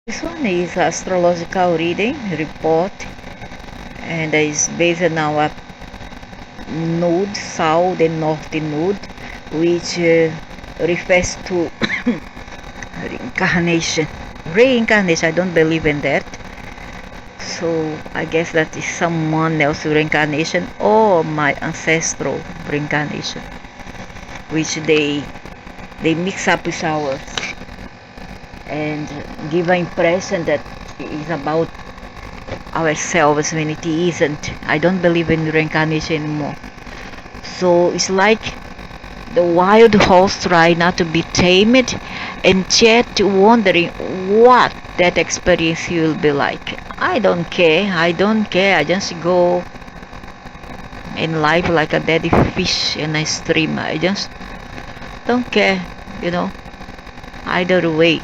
This one is astrological reading report and is based on our node, south and north node, which refers to reincarnation. Reincarnation, I don't believe in that. So I guess that is someone else's reincarnation or my ancestral reincarnation, which they mix up with ours and give an impression that it's about ourselves when it isn't. I don't believe in reincarnation anymore. So it's like the wild horse trying not to be tamed and yet wondering what that experience will be like. I don't care. I just go in life like a dead fish in a stream. I just don't care, you know, either way.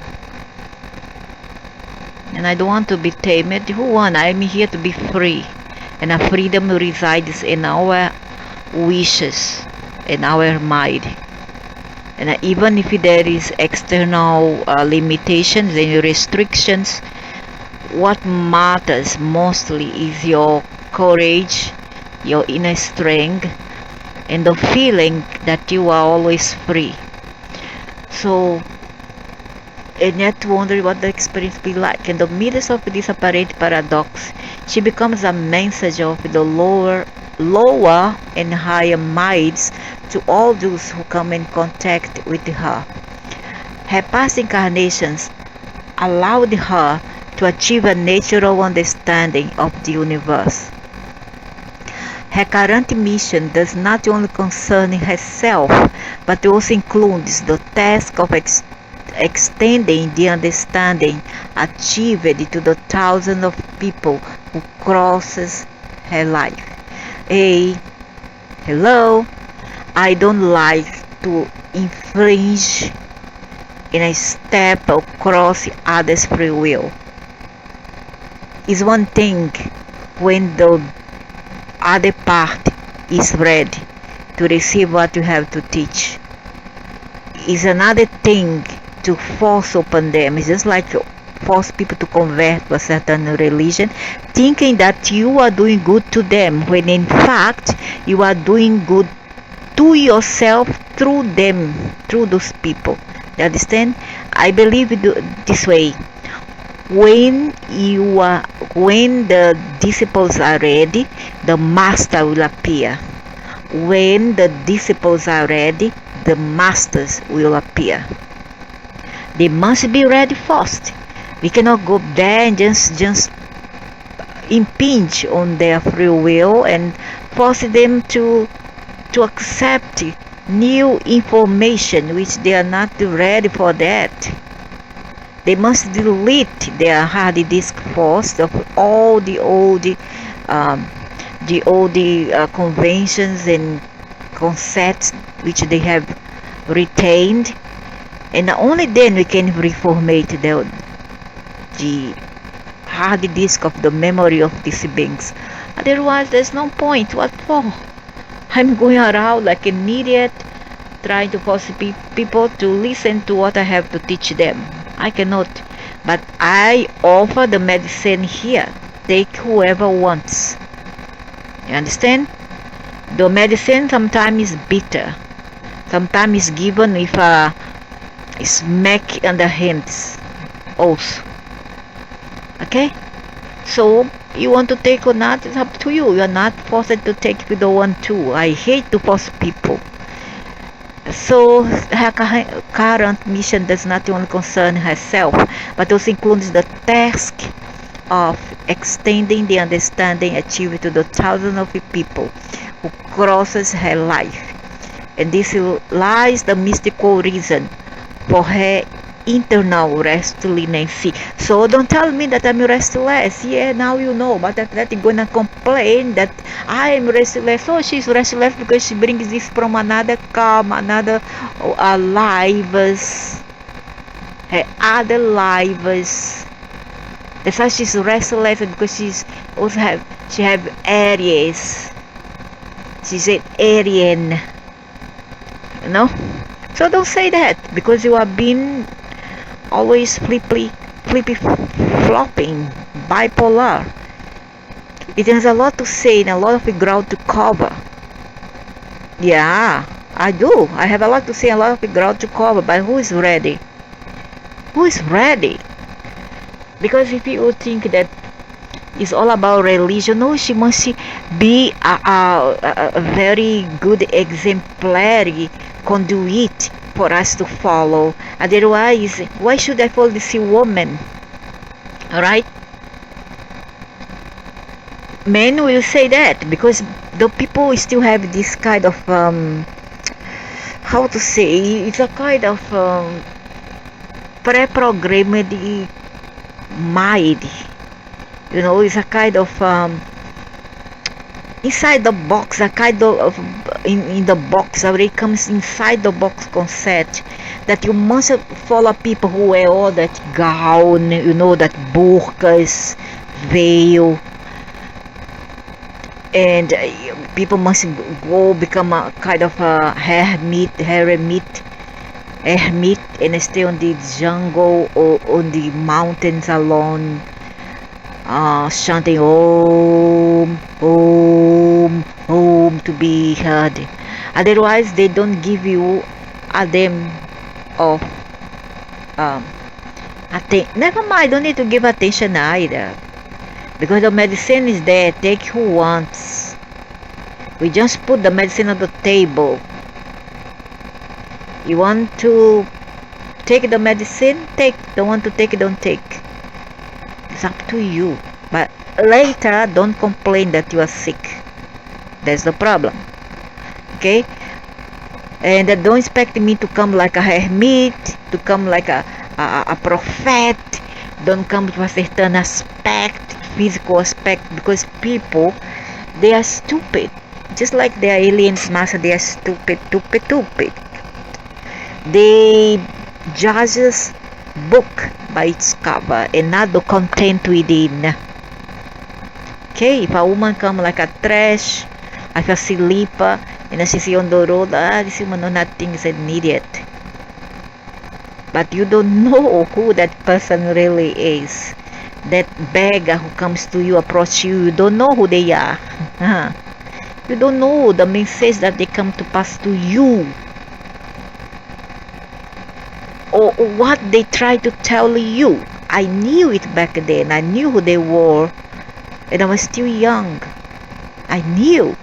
And I don't want to be tamed. Who want? I'm here to be free. And our freedom resides in our wishes, in our mind. And even if there is external limitations and restrictions, what matters mostly is your courage, your inner strength, and the feeling that you are always free. So, and yet wonder what the experience be like. In the midst of this apparent paradox, she becomes a message of the lower and higher minds to all those who come in contact with her. Her past incarnations allowed her to achieve a natural understanding of the universe. Her current mission does not only concern herself, but also includes the task of extending the understanding achieved to the thousands of people who crosses her life. Hey, hello, I don't like to infringe in a step across others' free will. It's one thing when the other part is ready to receive what you have to teach. It's another thing to force upon them. It's just like force people to convert to a certain religion, thinking that you are doing good to them, when in fact you are doing good to yourself through them, through those people. You understand? I believe this way. When the disciples are ready, the master will appear. When the disciples are ready, the masters will appear. They must be ready first. We cannot go there and just impinge on their free will and force them to accept new information which they are not ready for that. They must delete their hard disk first of all the old conventions and concepts which they have retained, and only then we can reformate the hard disk of the memory of these beings. Otherwise, there's no point. What for? I'm going around like an idiot trying to force people to listen to what I have to teach them. I cannot. But I offer the medicine here. Take whoever wants. You understand? The medicine sometimes is bitter. Sometimes is given with a smack on the hands also. Okay? So you want to take or not, it's up to you. You are not forced to take if you don't want to. I hate to force people. So her current mission does not only concern herself, but also includes the task of extending the understanding achieved to the thousands of people who crosses her life. And this lies the mystical reason for her internal restlessness. So don't tell me that I'm restless. Yeah, now you know, but that you're gonna complain that I am restless. So she's restless because she brings this from another karma, another lives, her other lives. That's why she's restless, because she have Aries. She's an Aryan, you know. So don't say that, because you are being always flippy flopping, bipolar. It has a lot to say and a lot of ground to cover. Yeah, I do. I have a lot to say, a lot of ground to cover, but who is ready? Who is ready? Because if you think that it's all about religion, no, she must be a very good exemplary conduit for us to follow. Otherwise, why should I follow this woman? Alright? Men will say that because the people still have this kind of how to say, it's a kind of pre-programmed mind. You know, it's a kind of inside the box, a kind of in the box already comes inside the box concept that you must follow people who wear all that gown, you know, that burqas, veil, and people must go become a kind of a hermit, and stay on the jungle or on the mountains alone, chanting om to be heard. Otherwise, they don't give you a them of never mind. Don't need to give attention either, because the medicine is there. Take who wants. We just put the medicine on the table. You want to take the medicine? Take. Don't want to take it? Don't take. It's up to you. But later, don't complain that you are sick. That's the problem. Okay? And don't expect me to come like a hermit, to come like a prophet. Don't come with a certain aspect, physical aspect, because people, they are stupid. Just like the aliens, master, they are stupid. They judge us book by its cover and not the content within. Okay, if a woman come like a trash, like a sleeper, and she see on the road, this woman know nothing, is an idiot. But you don't know who that person really is. That beggar who comes to you, approach you, you don't know who they are. You don't know the message that they come to pass to you, or what they try to tell you. I knew it back then. I knew who they were, and I was still young. I knew.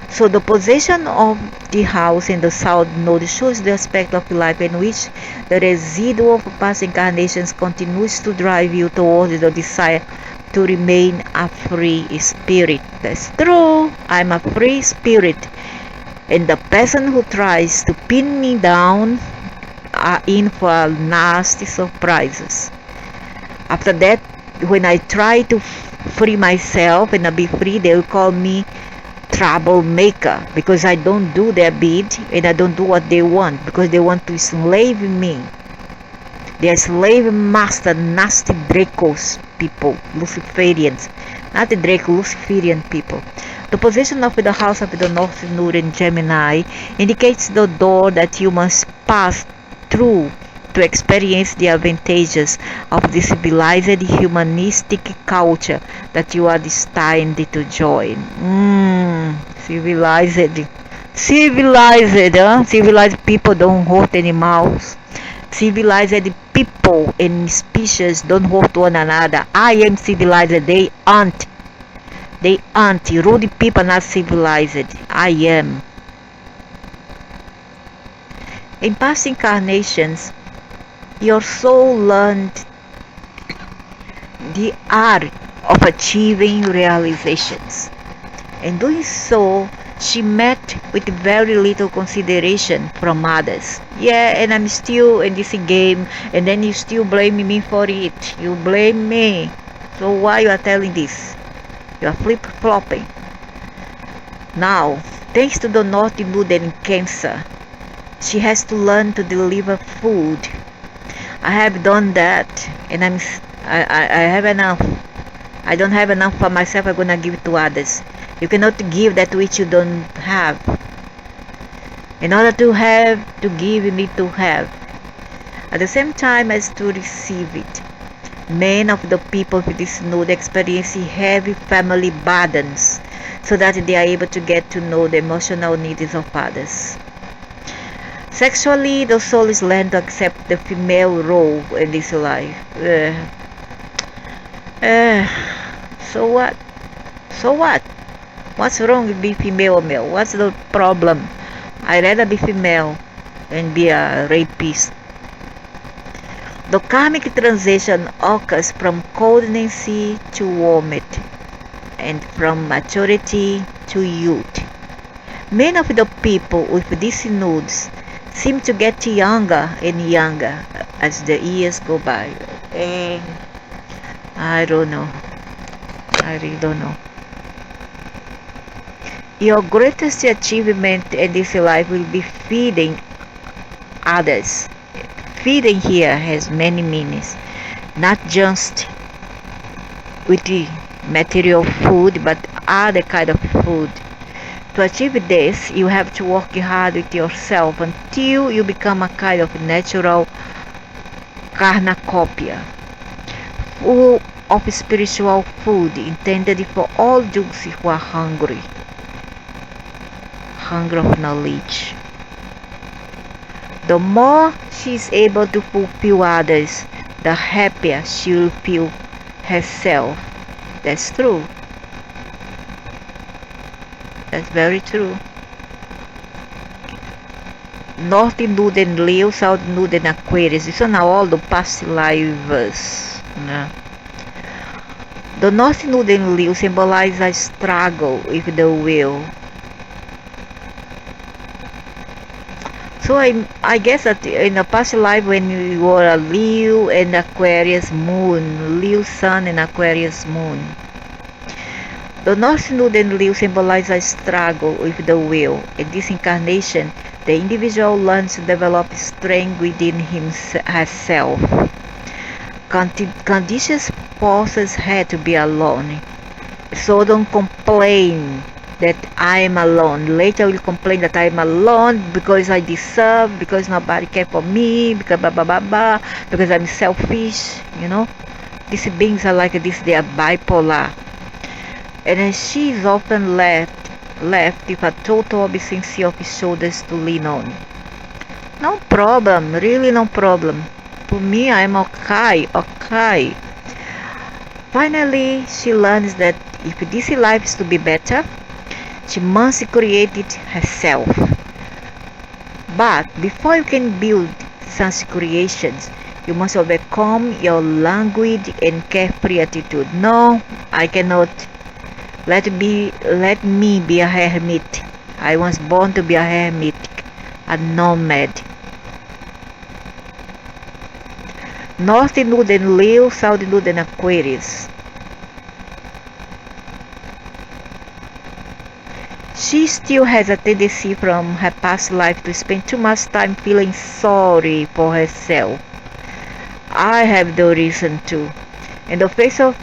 So the possession of the house in the south node shows the aspect of life in which the residue of past incarnations continues to drive you towards the desire to remain a free spirit. That's true. I'm a free spirit. And the person who tries to pin me down are in for nasty surprises. After that, when I try to free myself and be free, they will call me troublemaker, because I don't do their bid and I don't do what they want, because they want to enslave me. They are slave master, nasty Dracos people, Luciferians, not the Draco, Luciferian people. The position of the house of the North Node in Gemini indicates the door that you must pass through to experience the advantages of the civilized humanistic culture that you are destined to join. Civilized. Civilized people don't hurt animals. Civilized people and species don't hurt one another. I am civilized. They aren't. They aren't. Rude people are not civilized. I am. In past incarnations, your soul learned the art of achieving realizations. In doing so, she met with very little consideration from others. Yeah, and I'm still in this game, and then you still blame me for it. You blame me. So why you are telling this? You are flip-flopping. Now, thanks to the naughty mood in Cancer, she has to learn to deliver food. I have done that, and I have enough. I don't have enough for myself. I'm gonna give it to others. You cannot give that which you don't have. In order to have, to give, you need to have. At the same time as to receive it. Many of the people with this node experience heavy family burdens so that they are able to get to know the emotional needs of others. Sexually, the soul is learned to accept the female role in this life. So what? So what? What's wrong with being female or male? What's the problem? I'd rather be female and be a rapist. The karmic transition occurs from coldness to warmth and from maturity to youth. Many of the people with these nodes seem to get younger and younger as the years go by. And I don't know. I really don't know. Your greatest achievement in this life will be feeding others. Feeding here has many meanings, not just with the material food, but other kind of food. To achieve this, you have to work hard with yourself until you become a kind of natural cornucopia, full of spiritual food intended for all those who are hungry. Hunger of knowledge. The more she is able to fulfill others, the happier she will feel herself. That's true. That's very true. North Node and Leo, South Node and Aquarius. These are all the past lives. The North Node and Leo symbolize a struggle with the will. So I guess that in a past life when you were a Leo and Aquarius moon, Leo sun and Aquarius moon. The North Node and Leo symbolize a struggle with the will. In this incarnation, the individual learns to develop strength within herself. Conditions forces her to be alone. So don't complain that I am alone. Later will complain that I am alone because I deserve, because nobody cares for me, because blah blah blah blah, because I'm selfish, These beings are like this, they are bipolar. And she is often left with a total absence of shoulders to lean on. No problem, really no problem. For me, I'm okay. Finally, she learns that if this life is to be better, she must create it herself. But before you can build such creations, you must overcome your languid and carefree attitude. No, I cannot. Let me be a hermit. I was born to be a hermit, a nomad. North Node and Leo, South Node and Aquarius. She still has a tendency from her past life to spend too much time feeling sorry for herself. I have the reason to. In the face of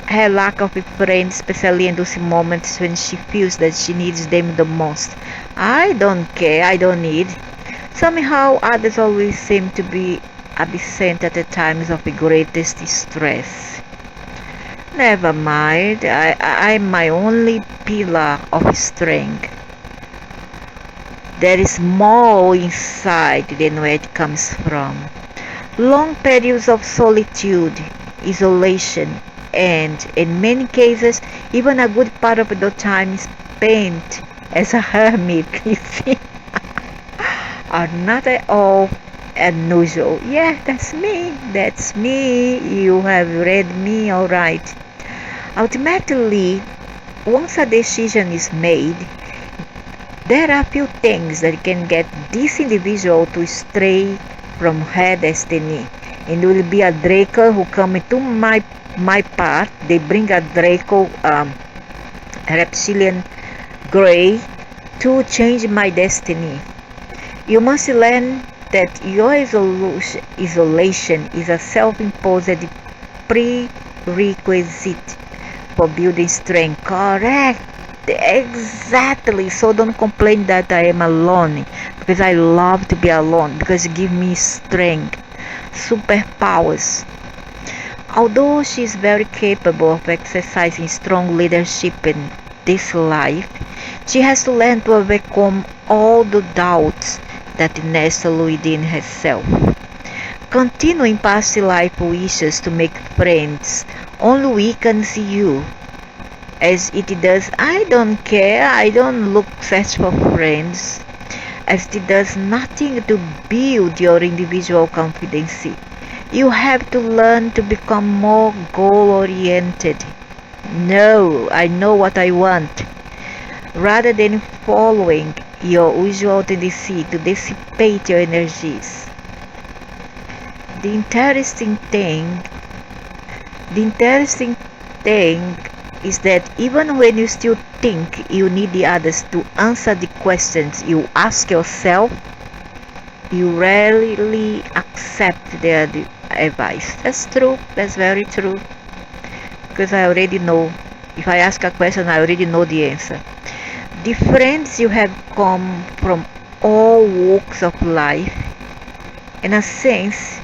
her lack of friends, especially in those moments when she feels that she needs them the most. I don't care, I don't need. Somehow others always seem to be absent at the times of the greatest stress. Never mind, I'm my only pillar of strength. There is more inside than where it comes from. Long periods of solitude, isolation, and in many cases, even a good part of the time spent as a hermit, you see, are not at all unusual. Yeah, that's me. You have read me all right. Ultimately, once a decision is made, there are few things that can get this individual to stray from her destiny. And it will be a Draco who come into my path. They bring a Draco reptilian gray to change my destiny. You must learn that your isolation is a self-imposed prerequisite for building strength. Correct. Exactly. So don't complain that I am alone, because I love to be alone, because it gives me strength, superpowers. Although she is very capable of exercising strong leadership in this life, she has to learn to overcome all the doubts that nestle within herself. Continuing past life wishes to make friends only weakens you, as it does I don't care, I don't look search for friends, as it does nothing to build your individual confidence. You have to learn to become more goal-oriented. No, I know what I want, rather than following your usual tendency to dissipate your energies. The interesting thing is that even when you still think you need the others to answer the questions you ask yourself, you rarely accept their advice. That's true. That's very true. Because I already know. If I ask a question, I already know the answer. The friends you have come from all walks of life, in a sense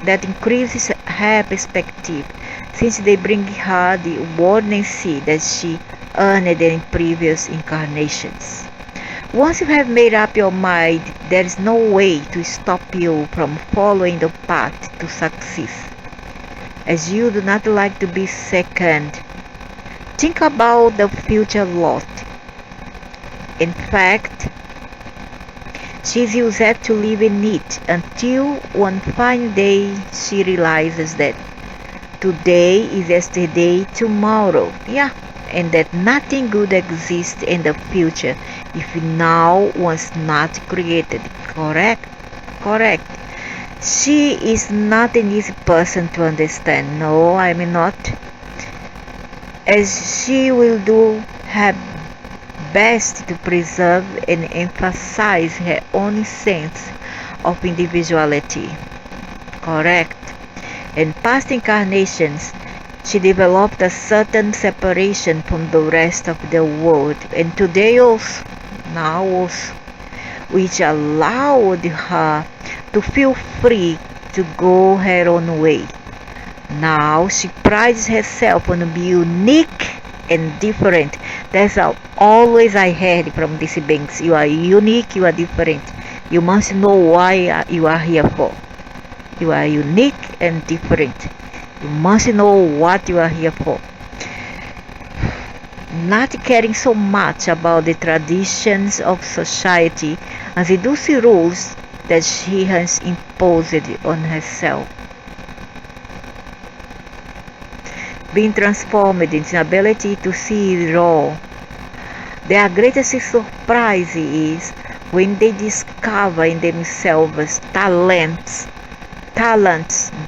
that increases her perspective, since they bring her the awareness that she earned in previous incarnations. Once you have made up your mind, there is no way to stop you from following the path to success, as you do not like to be second. Think about the future Lot. In fact, she is used to live in it until one fine day she realizes that today is yesterday, tomorrow. Yeah, and that nothing good exists in the future if now was not created. Correct? Correct. She is not an easy person to understand. No, I mean not. As she will do her best to preserve and emphasize her own sense of individuality. Correct. In past incarnations, she developed a certain separation from the rest of the world, and today also, now also, which allowed her to feel free to go her own way. Now she prides herself on being unique and different. That's always I heard from these beings. You are unique, you are different. You must know why you are here for. You are unique and different. You must know what you are here for. Not caring so much about the traditions of society and the dulce rules that she has imposed on herself. Being transformed into an ability to see it all. Their greatest surprise is when they discover in themselves talents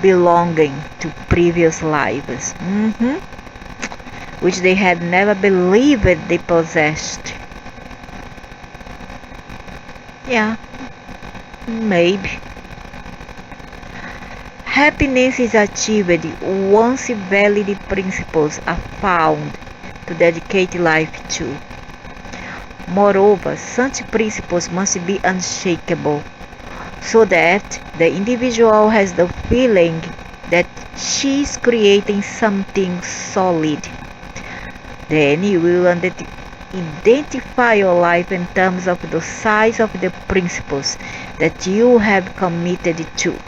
belonging to previous lives, which they had never believed they possessed. Yeah, maybe. Happiness is achieved once valid principles are found to dedicate life to. Moreover, such principles must be unshakable, so that the individual has the feeling that she is creating something solid. Then you will identify your life in terms of the size of the principles that you have committed to.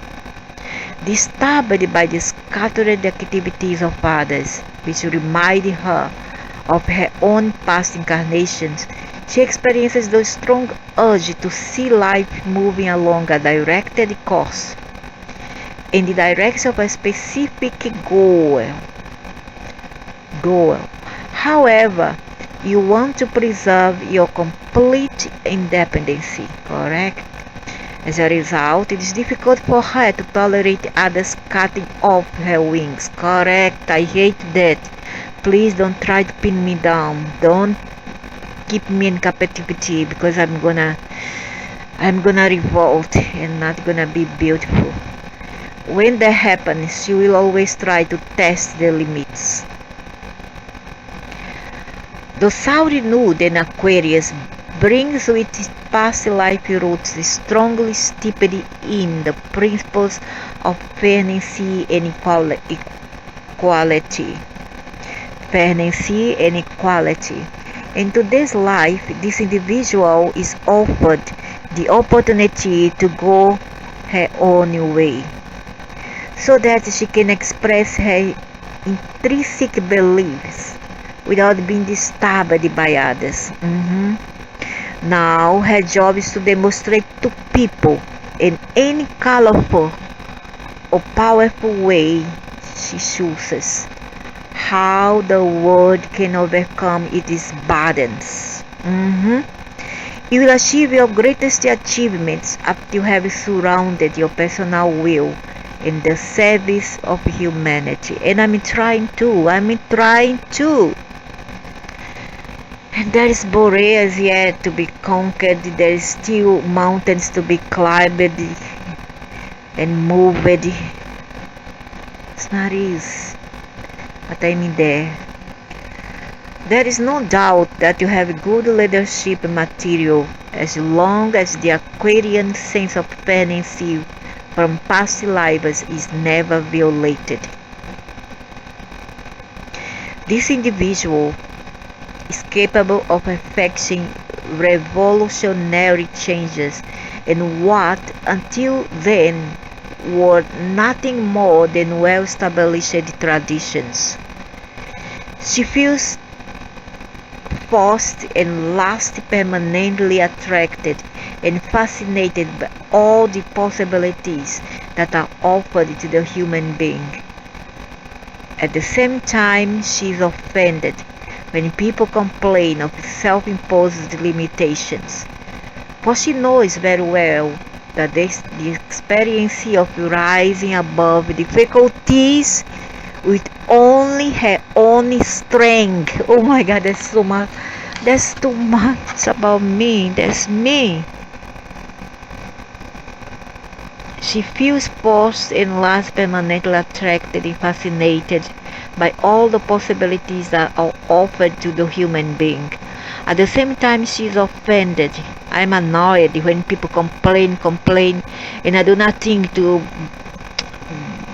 Disturbed by the scattered activities of others, which remind her of her own past incarnations, she experiences the strong urge to see life moving along a directed course in the direction of a specific goal. However, you want to preserve your complete independence, correct? As a result, it is difficult for her to tolerate others cutting off her wings. Correct, I hate that. Please don't try to pin me down. Don't keep me in captivity, because I'm gonna revolt and not gonna be beautiful. When that happens, she will always try to test the limits. The Sauri nude in Aquarius brings with past life roots strongly steeped in the principles of fairness and equality. Fairness and equality. In today's life, this individual is offered the opportunity to go her own way, so that she can express her intrinsic beliefs without being disturbed by others. Now her job is to demonstrate to people in any colorful or powerful way she chooses how the world can overcome its burdens. You will achieve your greatest achievements after you have surrounded your personal will in the service of humanity. And I'm trying to. And there is Boreas yet to be conquered. There is still mountains to be climbed and moved. It's not easy, but I'm there. There is no doubt that you have good leadership material as long as the Aquarian sense of fairness from past lives is never violated. This individual is capable of effecting revolutionary changes in what until then were nothing more than well-established traditions. She feels forced and last permanently attracted and fascinated by all the possibilities that are offered to the human being. At the same time, she is offended when people complain of self-imposed limitations, for she knows very well that the experience of rising above difficulties with only her own strength. Oh my God, that's so much. That's too much about me. That's me. She feels forced and last permanently attracted and fascinated by all the possibilities that are offered to the human being. At the same time, she is offended. I'm annoyed when people complain, and I do nothing to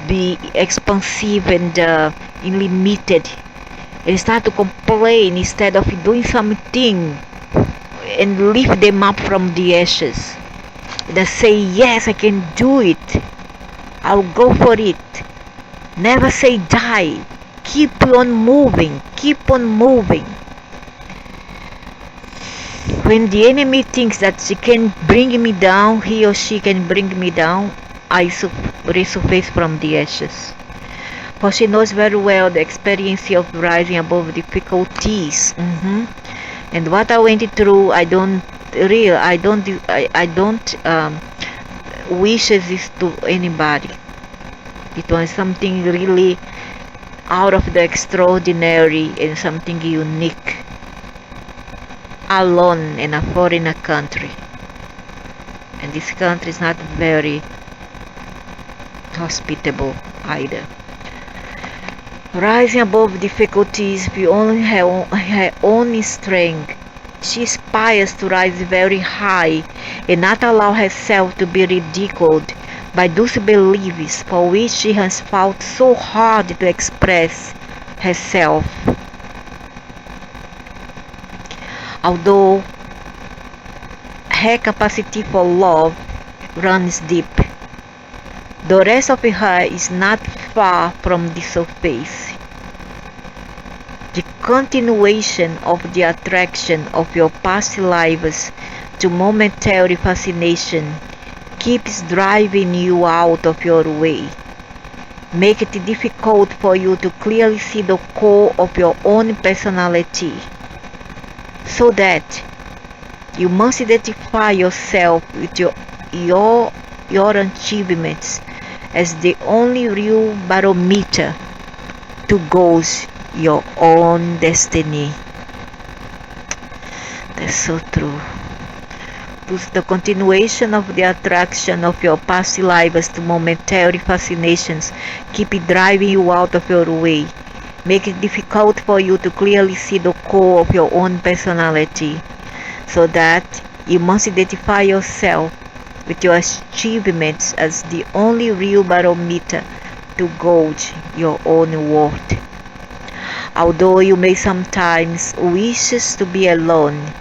be expansive and unlimited, and start to complain instead of doing something and lift them up from the ashes. They say, yes, I can do it. I'll go for it. Never say die. Keep on moving. Keep on moving. When the enemy thinks that she can bring me down, he or she can bring me down, I resurface from the ashes. For she knows very well the experience of rising above difficulties. And what I went through, I don't wish this to anybody. It was something really out of the extraordinary and something unique. Alone in a foreign country, and this country is not very hospitable either. Rising above difficulties with only her own strength, she aspires to rise very high and not allow herself to be ridiculed by those beliefs for which she has fought so hard to express herself. Although her capacity for love runs deep, the rest of her is not far from the surface. The continuation of the attraction of your past lives to momentary fascination keeps driving you out of your way. Make it difficult for you to clearly see the core of your own personality, so that you must identify yourself with your achievements as the only real barometer to gauge your own destiny. That's so true. The continuation of the attraction of your past lives to momentary fascinations keep it driving you out of your way. Make it difficult for you to clearly see the core of your own personality, so that You must identify yourself with your achievements as the only real barometer to gauge your own worth. Although you may sometimes wish to be alone,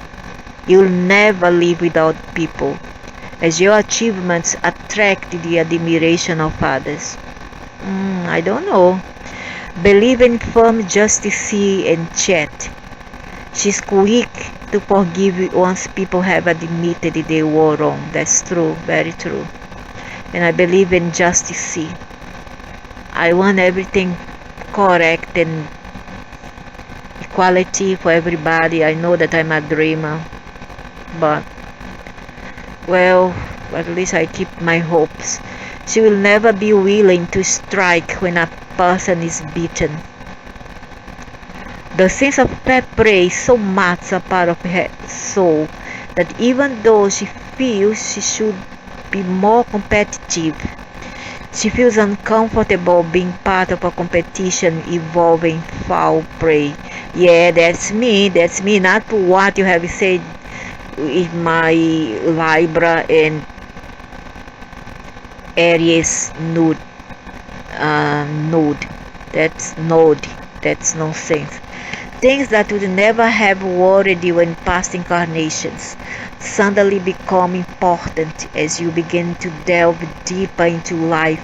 you'll never live without people, as your achievements attract the admiration of others. I don't know. Believe in firm justice and chat. She's quick to forgive once people have admitted they were wrong. That's true, very true. And I believe in justice. I want everything correct and equality for everybody. I know that I'm a dreamer, but well, at least I keep my hopes. She will never be willing to strike when a person is beaten. The sense of fair play is so much a part of her soul that even though she feels she should be more competitive, she feels uncomfortable being part of a competition involving foul play. Yeah, that's me, not what you have said in my Libra and Aries nude. Nude. That's node. That's nonsense. Things that would never have worried you in past incarnations suddenly become important as you begin to delve deeper into life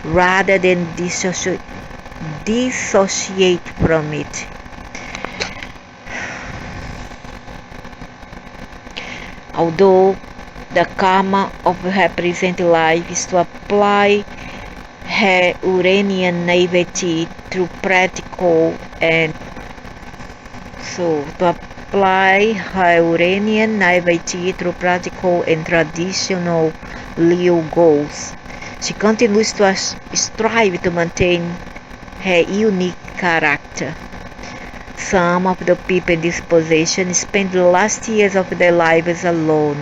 rather than dissociate from it. Although the karma of her present life is to apply her Uranian naivety through practical and traditional Leo goals. She continues to strive to maintain her unique character. Some of the people in this position spend the last years of their lives alone.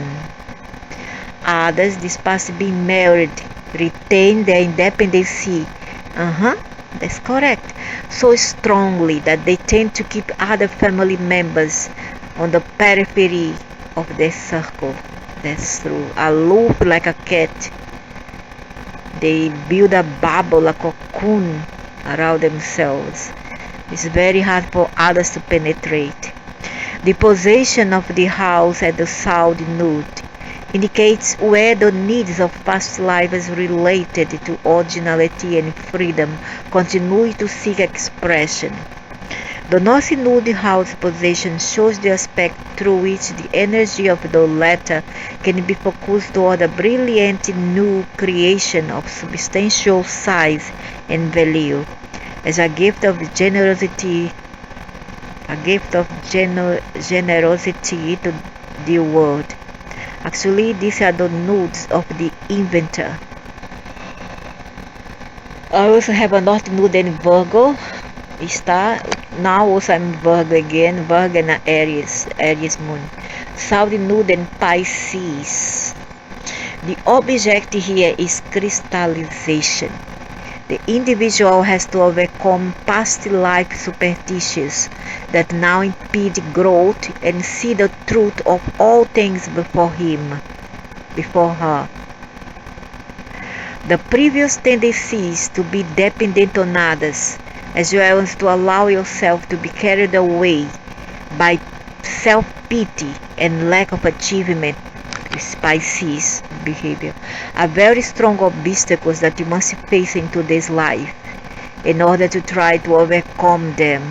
Others, despite being married, retain their independency. That's correct. So strongly that they tend to keep other family members on the periphery of their circle. That's true. Aloof like a cat. They build a bubble, a cocoon around themselves. It's very hard for others to penetrate. The position of the house at the south node indicates where the needs of past lives related to originality and freedom continue to seek expression. The north node house position shows the aspect through which the energy of the latter can be focused toward a brilliant new creation of substantial size and value, as a gift of generosity to the world. Actually, these are the nodes of the inventor. I also have a north node in Virgo star. Now also I'm Virgo again, Virgo and Aries moon. South node in Pisces. The object here is crystallization. The individual has to overcome past life superstitions that now impede growth and see the truth of all things before her. The previous tendency is to be dependent on others, as well as to allow yourself to be carried away by self-pity and lack of achievement. Pisces behavior are very strong obstacles that you must face in today's life in order to try to overcome them.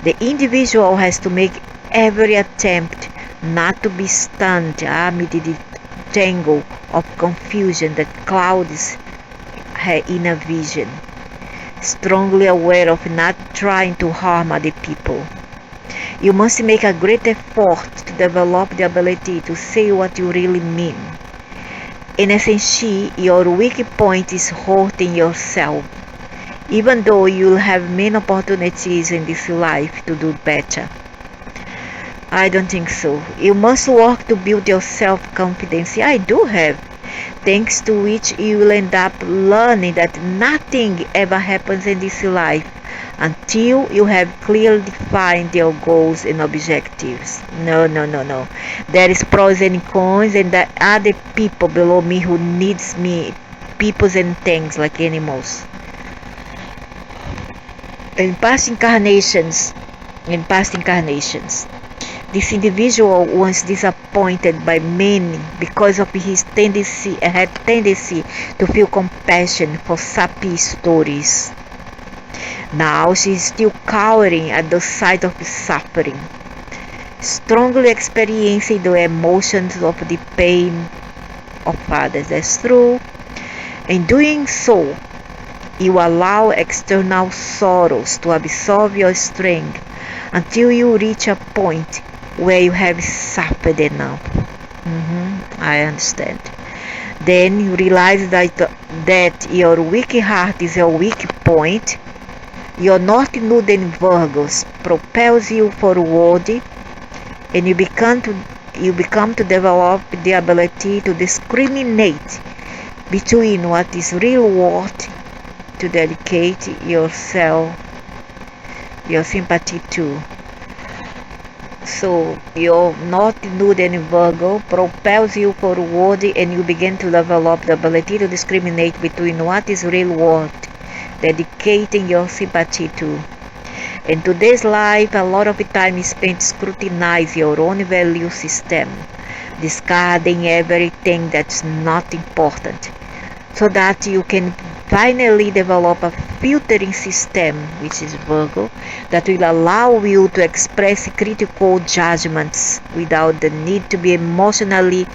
The individual has to make every attempt not to be stunned amid the tangle of confusion that clouds her inner vision, strongly aware of not trying to harm other people. You must make a great effort to develop the ability to say what you really mean. In essence, your weak point is hurting yourself, even though you'll have many opportunities in this life to do better. I don't think so. You must work to build your self-confidence. I do have, thanks to which you will end up learning that nothing ever happens in this life until you have clearly defined your goals and objectives. No, no, no, no. There is pros and cons, and there are other people below me who needs me, peoples and things like animals. In past incarnations, this individual was disappointed by many because of his tendency to feel compassion for sappy stories. Now she is still cowering at the sight of suffering, strongly experiencing the emotions of the pain of others. That's true. In doing so, you allow external sorrows to absorb your strength until you reach a point where you have suffered enough. I understand. Then you realize that your weak heart is your weak point. Your North Node in Virgos propels you forward, and you become to develop the ability to discriminate between what is real worth to dedicate your sympathy to. So your North Node in Virgo propels you forward, and you begin to develop the ability to discriminate between what is real worth dedicating your sympathy to. In today's life, a lot of time is spent scrutinizing your own value system, discarding everything that's not important, so that you can finally develop a filtering system, which is Virgo, that will allow you to express critical judgments without the need to be emotionally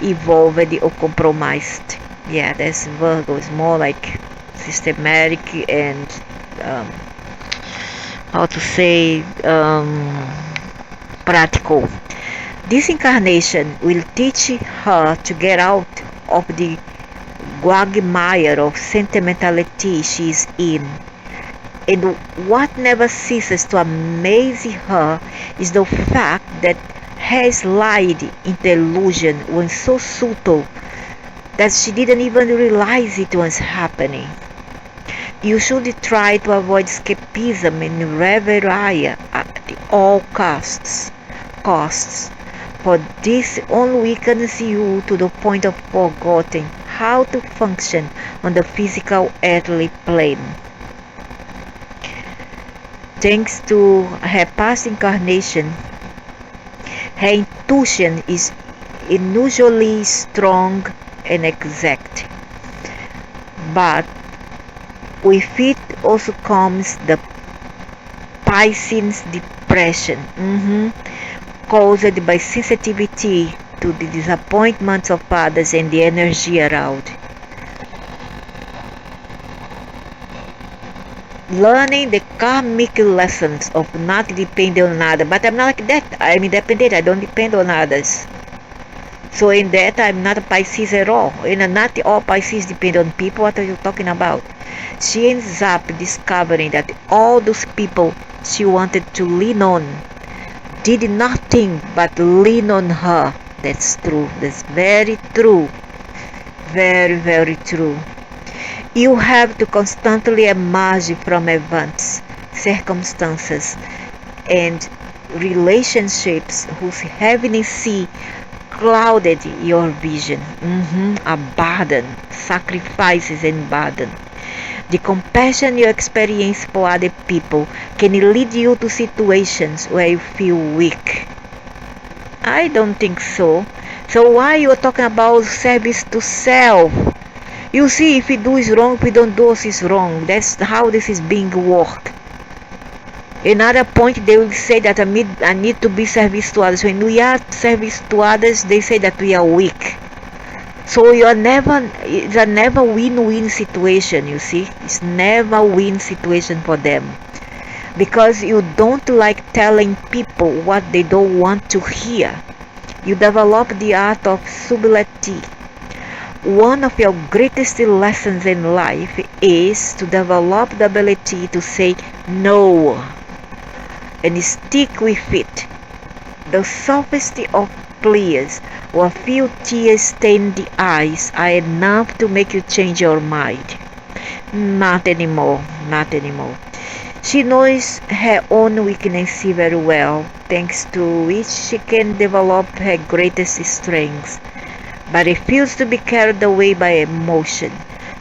involved or compromised. Yeah, that's Virgo. It's more like systematic and practical. This incarnation will teach her to get out of the quagmire of sentimentality she is in. And what never ceases to amaze her is the fact that her slide into illusion was so subtle that she didn't even realize it was happening. You should try to avoid escapism and reverie at all costs, for this only weakens you to the point of forgetting how to function on the physical earthly plane. Thanks to her past incarnation, her intuition is unusually strong and exact. But with it also comes the Pisces depression, caused by sensitivity to the disappointments of others and the energy around. Learning the karmic lessons of not depending on others. But I'm not like that. I'm independent. I don't depend on others. So in that, I'm not a Pisces at all. Not all Pisces depend on people. What are you talking about? She ends up discovering that all those people she wanted to lean on did nothing but lean on her. That's true. That's very true. Very, very true. You have to constantly emerge from events, circumstances, and relationships whose heaviness clouded your vision. A burden, sacrifices and burden. The compassion you experience for other people can lead you to situations where you feel weak. I don't think so. So why you are talking about service to self? You see, if we do is wrong, if we don't do is wrong. That's how this is being worked. Another point, they will say that I need to be service to others. When we are service to others, they say that we are weak. So it's a never win-win situation, you see. It's never win situation for them. Because you don't like telling people what they don't want to hear. You develop the art of subtlety. One of your greatest lessons in life is to develop the ability to say no and stick with it. The softest of pleas or a few tears stain the eyes are enough to make you change your mind. Not anymore. Not anymore. She knows her own weakness very well, thanks to which she can develop her greatest strengths, but refuses to be carried away by emotion.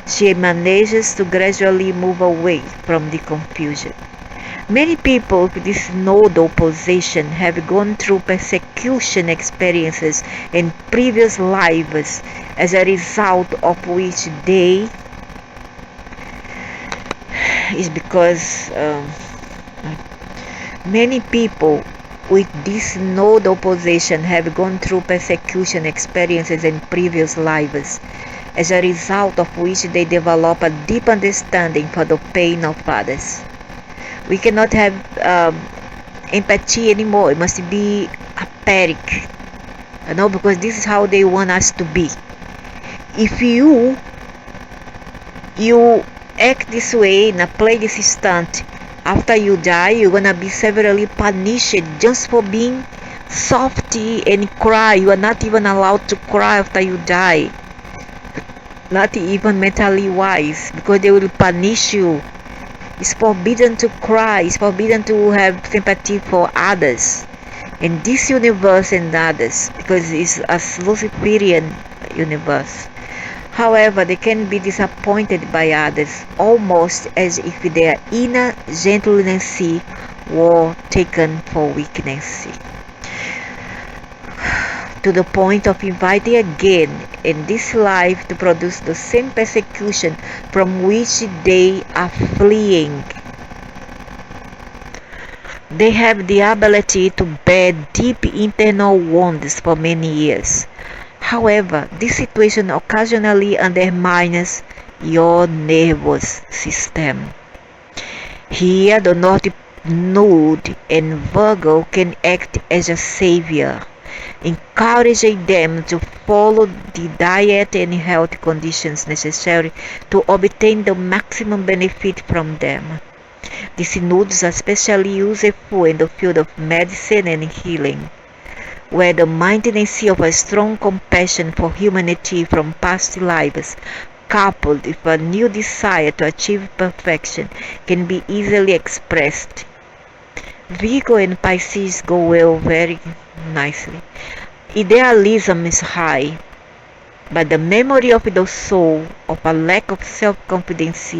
She manages to gradually move away from the confusion. Many people with this nodal position have gone through persecution experiences in previous lives, as a result of which they is because many people with this nodal position have gone through persecution experiences in previous lives, as a result of which they develop a deep understanding for the pain of others. We cannot have empathy anymore. It must be apathic, because this is how they want us to be. If you act this way and play this stunt, after you die, you're gonna be severely punished just for being softy and cry. You are not even allowed to cry after you die, not even mentally wise, because they will punish you. It's forbidden to cry. It's forbidden to have sympathy for others in this universe and others, because it's a Luciferian universe. However, they can be disappointed by others, almost as if their inner gentleness were taken for weakness, to the point of inviting again in this life to produce the same persecution from which they are fleeing. They have the ability to bear deep internal wounds for many years. However, this situation occasionally undermines your nervous system. Here, the North Node and Virgo can act as a savior, encouraging them to follow the diet and health conditions necessary to obtain the maximum benefit from them. These nodes are especially useful in the field of medicine and healing, where the maintenance of a strong compassion for humanity from past lives, coupled with a new desire to achieve perfection, can be easily expressed. Virgo and Pisces go well very nicely. Idealism is high, but the memory of the soul of a lack of self-confidence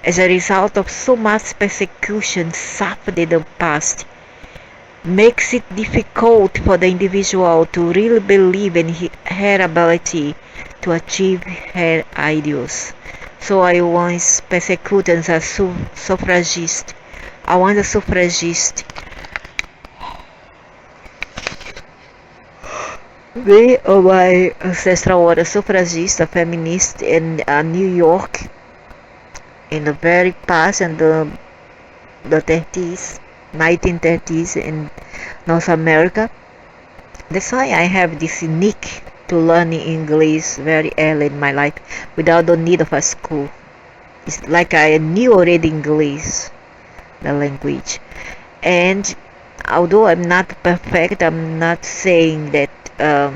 as a result of so much persecution suffered in the past makes it difficult for the individual to really believe in her ability to achieve her ideals. So I was persecuted as a suffragist. I was a suffragist. My ancestral was a suffragist, a feminist in New York in the very past, and the 30s. 1930s in North America. That's why I have this nick to learn English very early in my life without the need of a school. It's like I knew already English, the language. And although I'm not perfect, I'm not saying that I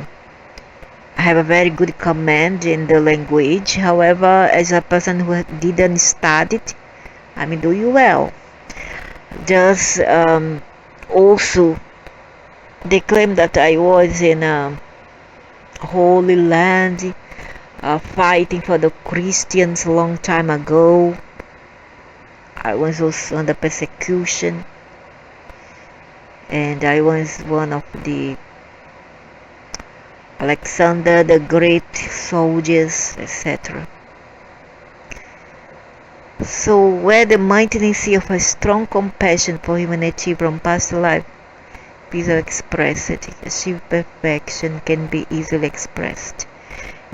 have a very good command in the language. However, as a person who didn't study it, I'm doing well. Just also they claim that I was in a holy land fighting for the Christians a long time ago. I was also under persecution, and I was one of the Alexander the Great soldiers, etc. So where the maintenance of a strong compassion for humanity from past life is expressed, achieve perfection can be easily expressed.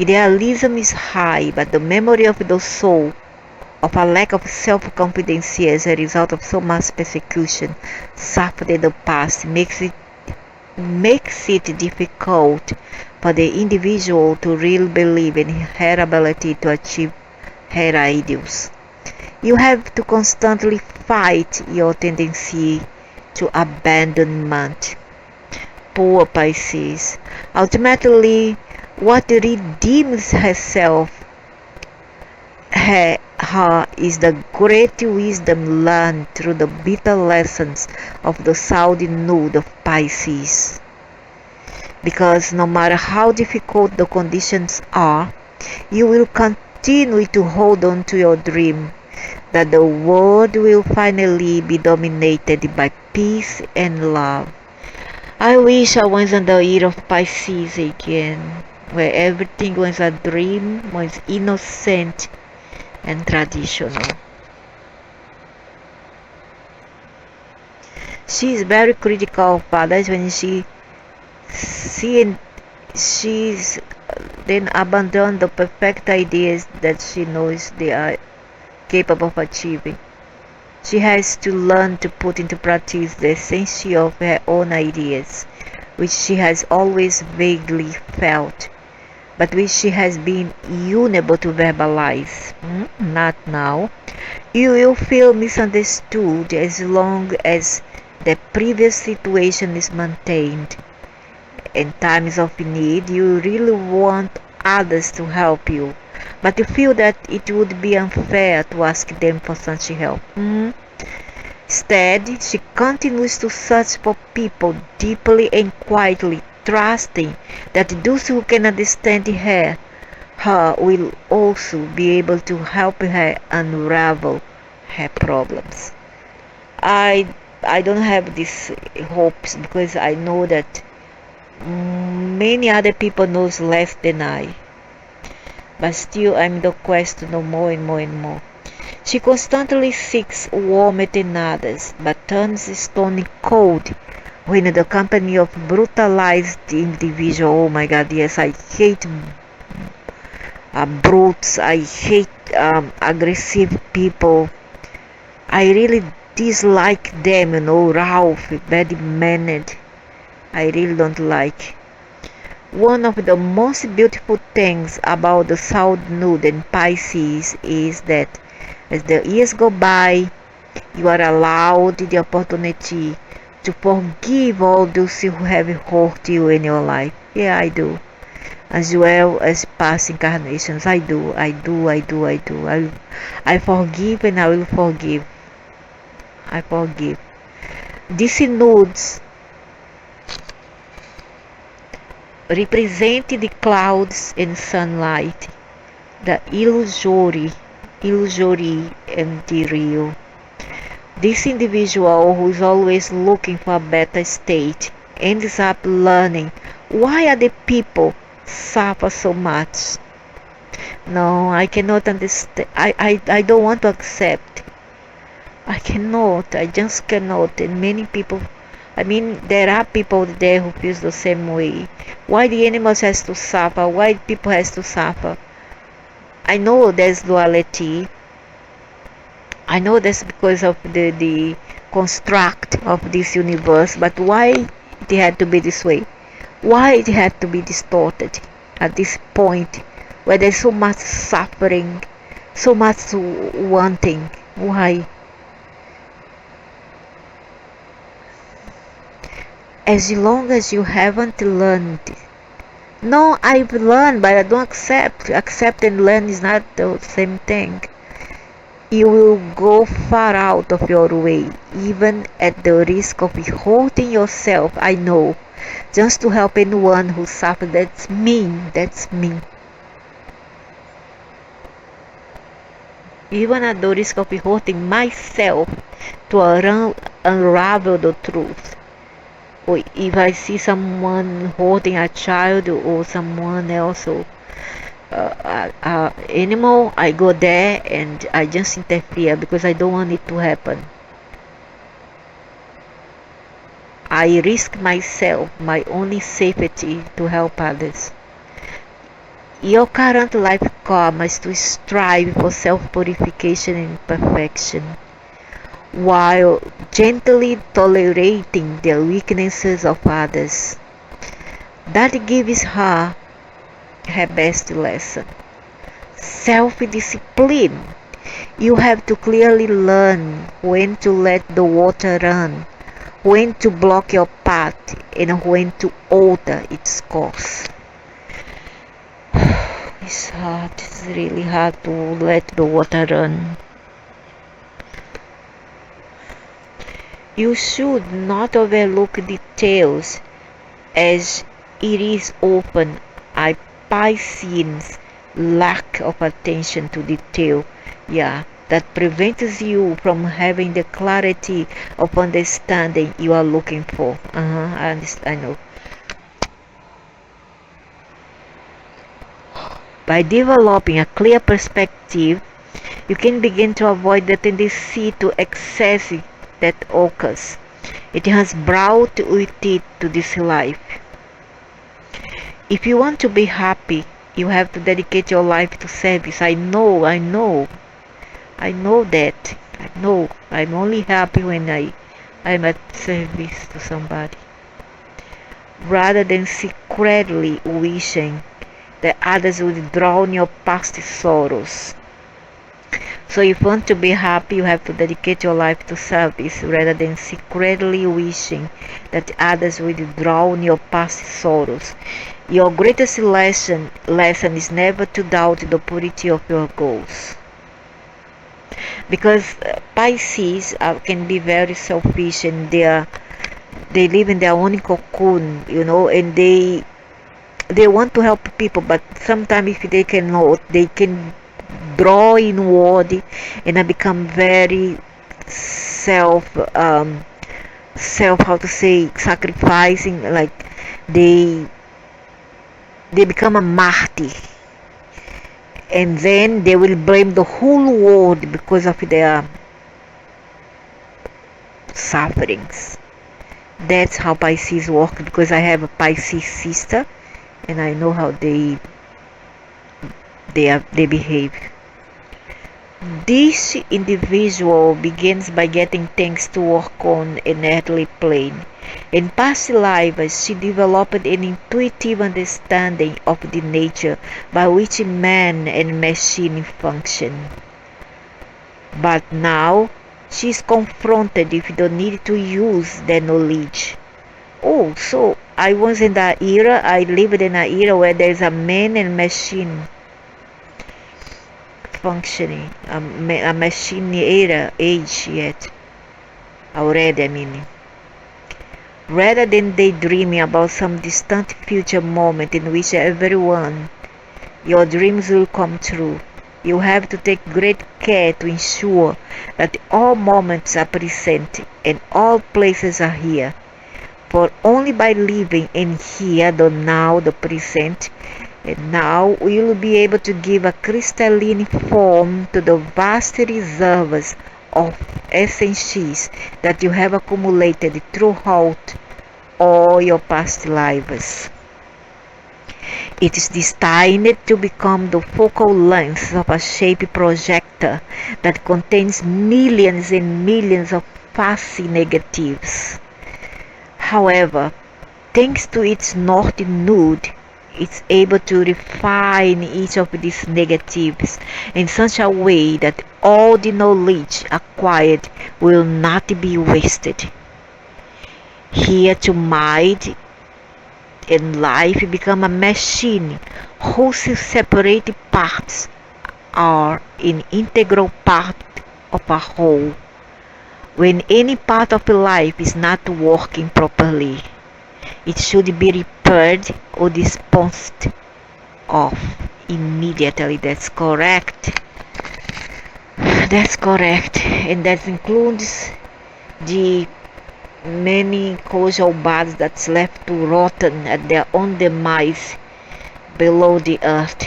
Idealism is high, but the memory of the soul of a lack of self-confidence as a result of so much persecution suffered in the past makes it difficult for the individual to really believe in her ability to achieve her ideals. You have to constantly fight your tendency to abandonment. Poor Pisces. Ultimately, what redeems herself, her her is the great wisdom learned through the bitter lessons of the southern node of Pisces. Because no matter how difficult the conditions are, you will continue to hold on to your dream that the world will finally be dominated by peace and love. I wish I was in the year of Pisces again, where everything was a dream, was innocent and traditional. She is very critical of others when she's then abandon the perfect ideas that she knows they are capable of achieving. She has to learn to put into practice the essence of her own ideas, which she has always vaguely felt, but which she has been unable to verbalize. Not now. You will feel misunderstood as long as the previous situation is maintained. In times of need, you really want others to help you, but you feel that it would be unfair to ask them for such help. Instead, she continues to search for people deeply and quietly, trusting that those who can understand her will also be able to help her unravel her problems. I don't have these hopes because I know that many other people knows less than I, but still I'm in the quest to know more and more and more. She constantly seeks warmth in others, but turns stony cold when in the company of brutalized individual. Oh my God, yes, I hate brutes. I hate aggressive people. I really dislike them, Ralph, very mannered. I really don't like. One of the most beautiful things about the South Node and Pisces is that as the years go by, you are allowed the opportunity to forgive all those who have hurt you in your life. Yeah, I do. As well as past incarnations. I do. I forgive and I will forgive. I forgive. These nodes represent the clouds and sunlight, the illusory and the real. This individual who is always looking for a better state ends up learning why other people suffer so much. No, I cannot understand. I don't want to accept. I cannot. I just cannot. And many people, there are people there who feel the same way. Why the animals has to suffer? Why people has to suffer? I know there's duality. I know that's because of the construct of this universe, but why it had to be this way? Why it had to be distorted at this point where there's so much suffering, so much wanting? Why? As long as you haven't learned. No, I've learned, but I don't accept. Accept and learn is not the same thing. You will go far out of your way, even at the risk of hurting yourself, I know, just to help anyone who suffers. That's mean. That's mean. Even at the risk of hurting myself to unravel the truth. Or if I see someone holding a child or someone else or animal, I go there and I just interfere because I don't want it to happen. I risk myself, my only safety, to help others. Your current life karma is to strive for self-purification and perfection, while gently tolerating the weaknesses of others. That gives her best lesson. Self-discipline. You have to clearly learn when to let the water run, when to block your path, and when to alter its course. It's hard. It's really hard to let the water run. You should not overlook details, as it is often a Piscean's lack of attention to detail, that prevents you from having the clarity of understanding you are looking for. I know. By developing a clear perspective, you can begin to avoid the tendency to excess that occurs. It has brought with it to this life. If you want to be happy, you have to dedicate your life to service. I know that. I know. I'm only happy when I'm at service to somebody. Rather than secretly wishing that others would drown your past sorrows. So if you want to be happy, you have to dedicate your life to service rather than secretly wishing that others would drown your past sorrows. Your greatest lesson is never to doubt the purity of your goals. Because Pisces can be very selfish, and they live in their own cocoon, and they want to help people, but sometimes if they cannot, they can draw inward and become very sacrificing, like they become a martyr, and then they will blame the whole world because of their sufferings. That's how Pisces work, because I have a Pisces sister and I know how they behave. This individual begins by getting things to work on an earthly plane. In past lives, she developed an intuitive understanding of the nature by which man and machine function. But now, she is confronted with the need to use their knowledge. Oh, so I lived in an era where there is a man and machine functioning, a machine age yet, already, rather than daydreaming about some distant future moment in which your dreams will come true. You have to take great care to ensure that all moments are present and all places are here. For only by living in here, the now, the present, and now we will be able to give a crystalline form to the vast reserves of essences that you have accumulated throughout all your past lives. It is destined to become the focal length of a shape projector that contains millions and millions of fussy negatives. However, thanks to its north node, it's able to refine each of these negatives in such a way that all the knowledge acquired will not be wasted. Here to mind and life become a machine whose separate parts are an integral part of a whole. When any part of life is not working properly, it should be repaired or disposed of immediately. That's correct. And that includes the many causal bodies that's left to rotten at their own demise below the earth.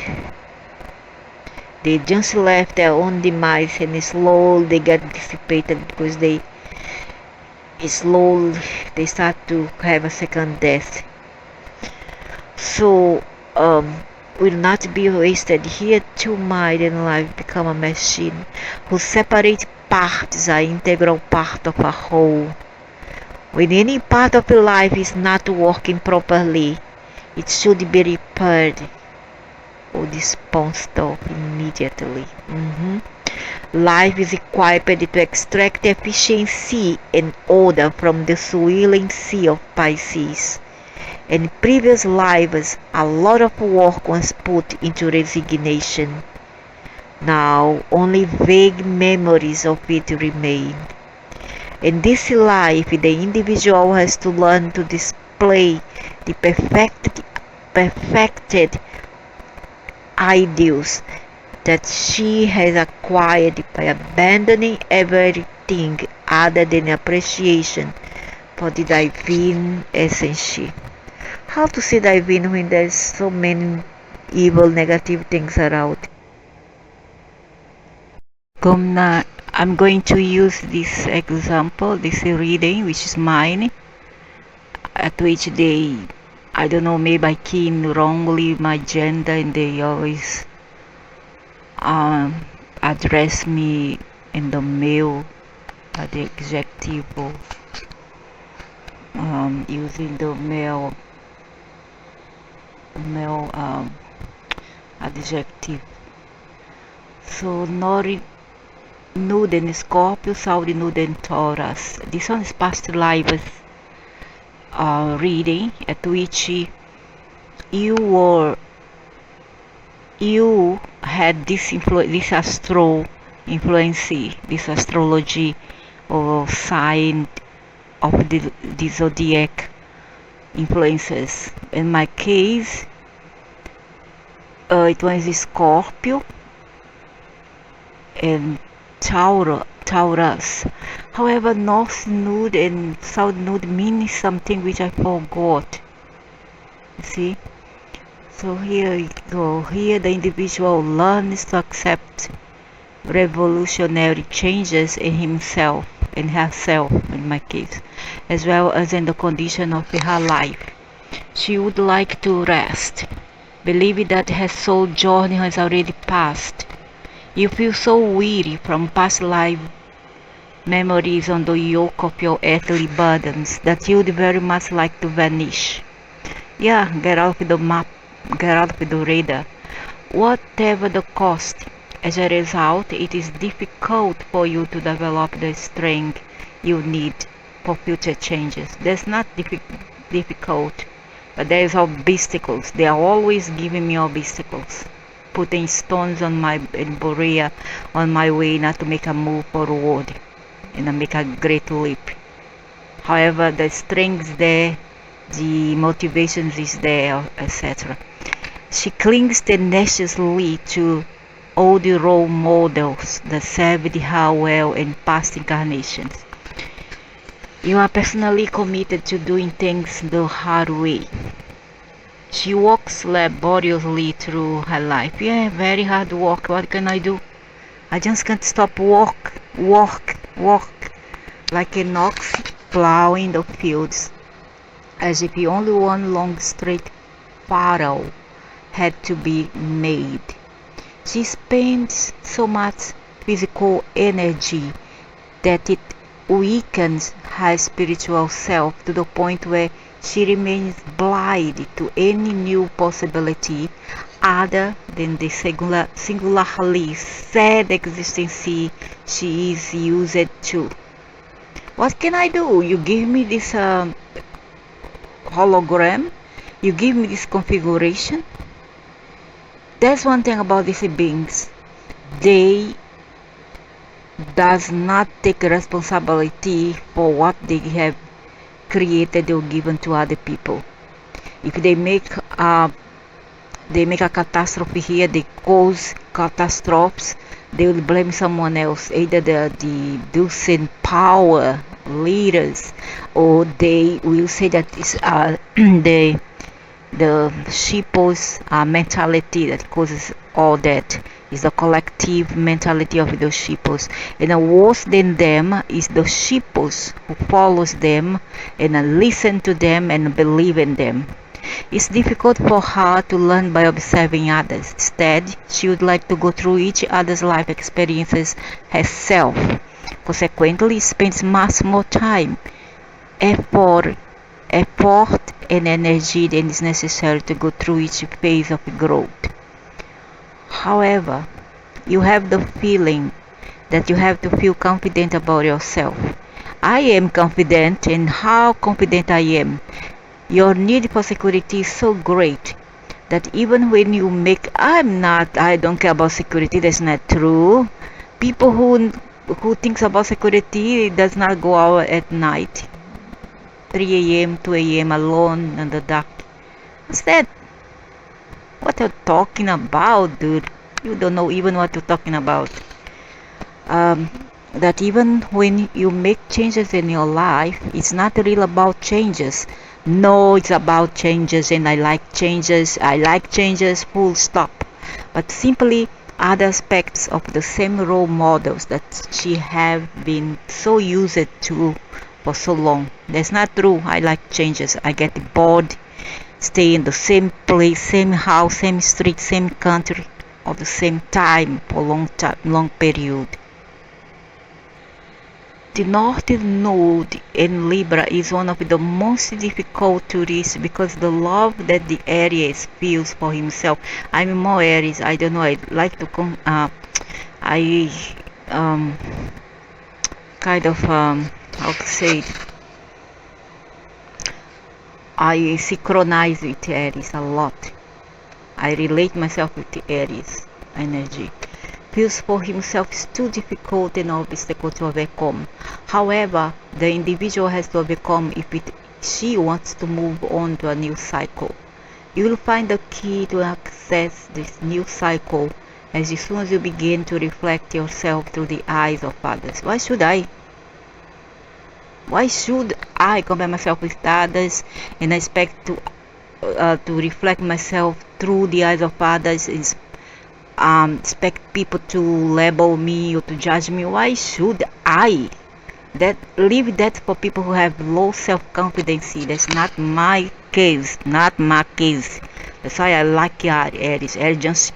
They just left their own demise, and slowly they get dissipated because they start to have a second death. So will not be wasted. Here too mind and life become a machine whose separate parts are integral part of a whole. When any part of life is not working properly, it should be repaired or disposed of immediately. Life is equipped to extract efficiency and order from the swirling sea of Pisces, In previous lives, a lot of work was put into resignation. Now, only vague memories of it remain. In this life, the individual has to learn to display the perfected ideals that she has acquired by abandoning everything other than appreciation for the divine essence. How to see divine when there's so many evil, negative things around? I'm going to use this example, this reading, which is mine, at which I don't know, maybe I key in wrongly my gender and they always address me in the male, the adjective, using the male adjective. So Nori nude in Scorpio, Saudi nude in Taurus. This one is past lives reading, at which you had this astro influence, this astrology or sign of the zodiac influences. In my case, it was Scorpio and Taurus. However, North Node and South Node means something which I forgot. You see? So here you go. Here the individual learns to accept revolutionary changes in himself and herself, in my case, as well as in the condition of her life. She would like to rest, believing that her soul journey has already passed. You feel so weary from past life memories on the yoke of your earthly burdens that you'd very much like to vanish. Yeah, get out of the map, get out of the radar, whatever the cost. As a result, it is difficult for you to develop the strength you need for future changes. That's not difficult, but there is obstacles. They are always giving me obstacles, putting stones on my barrier on my way not to make a move forward and make a great leap. However, the strength is there, the motivation is there, etc. She clings tenaciously to all the role models that served her well in past incarnations. You are personally committed to doing things the hard way. She walks laboriously through her life. Yeah, very hard work. What can I do? I just can't stop walk, like an ox plowing the fields, as if only one long straight furrow had to be made. She spends so much physical energy that it weakens her spiritual self to the point where she remains blind to any new possibility other than the singularly sad existence she is used to. What can I do? You give me this hologram, you give me this configuration. That's one thing about these beings. They does not take responsibility for what they have created or given to other people. If they make a catastrophe here, they cause catastrophes, they will blame someone else, either the those in power, leaders, or they will say that it's the sheeple's mentality that causes all that. Is the collective mentality of the sheeples, and worse than them is the sheeples who follows them and listen to them and believe in them. It's difficult for her to learn by observing others. Instead, she would like to go through each other's life experiences herself. Consequently, spends much more time, effort and energy than is necessary to go through each phase of growth. However, you have the feeling that you have to feel confident about yourself. I am confident, and how confident I am. Your need for security is so great that even when you make, I don't care about security, that's not true. People who thinks about security does not go out at night, 3 a.m., 2 a.m. alone in the dark. What's that? What you're talking about, dude? You don't know even what you're talking about. That even when you make changes in your life, it's not really about changes. No, it's about changes, and I like changes. I like changes, full stop. But simply other aspects of the same role models that she have been so used to for so long. That's not true. I like changes. I get bored, stay in the same place, same house, same street, same country, or the same time for long time, long period. The North Node in Libra is one of the most difficult to reach because the love that the Aries feels for himself. I'm more Aries. I don't know. I like to I kind of how to say it. I synchronize with Aries a lot. I relate myself with the Aries energy. Feels for himself is too difficult and obstacle to overcome. However, the individual has to overcome if she wants to move on to a new cycle. You will find the key to access this new cycle as soon as you begin to reflect yourself through the eyes of others. Why should I? Why should I compare myself with others and expect to reflect myself through the eyes of others? Expect people to label me or to judge me. Why should I? Leave that for people who have low self-confidence. That's not my case. Not my case. That's why I like Aries. Aries just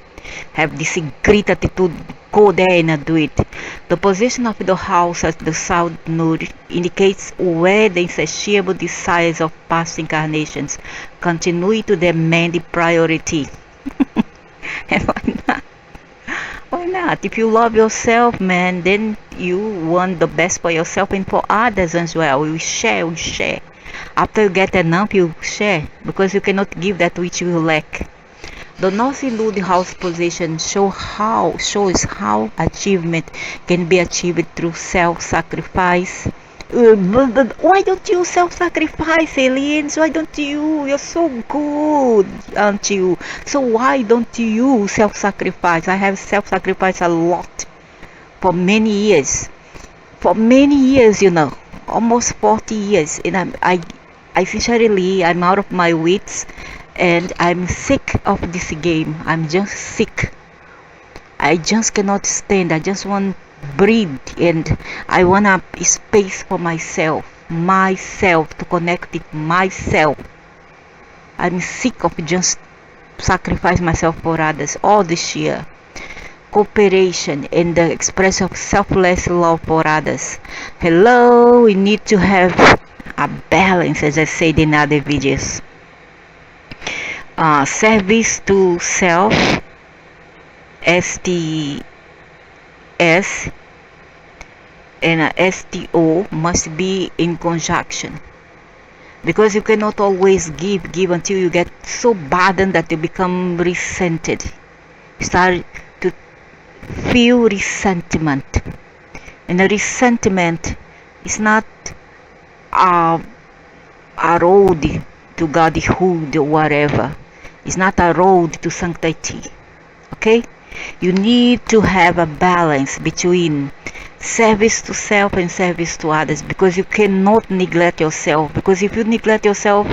have this great attitude. Go there and do it. The position of the house at the South Node indicates where the insatiable desires of past incarnations continue to demand priority. And why not? Why not? If you love yourself, man, then you want the best for yourself and for others as well. We share. After you get enough, you share, because you cannot give that which you lack. The North Node house position shows how achievement can be achieved through self-sacrifice. Why don't you self-sacrifice, aliens? Why don't you? You're so good, aren't you? So why don't you self-sacrifice? I have self-sacrificed a lot for many years. For many years, almost 40 years, and I sincerely, I'm out of my wits, and I'm sick of this game. I'm just sick. I just cannot stand. I just want breathe, and I want a space for myself to connect with myself. I'm sick of just sacrifice myself for others all this year. Cooperation and the expression of selfless love for others. Hello, we need to have a balance, as I said in other videos. Service to self, STS, and STO must be in conjunction, because you cannot always give until you get so burdened that you become resented. You start to feel resentment, and the resentment is not a road to godhood or whatever. It's not a road to sanctity. Okay? You need to have a balance between service to self and service to others, because you cannot neglect yourself. Because if you neglect yourself,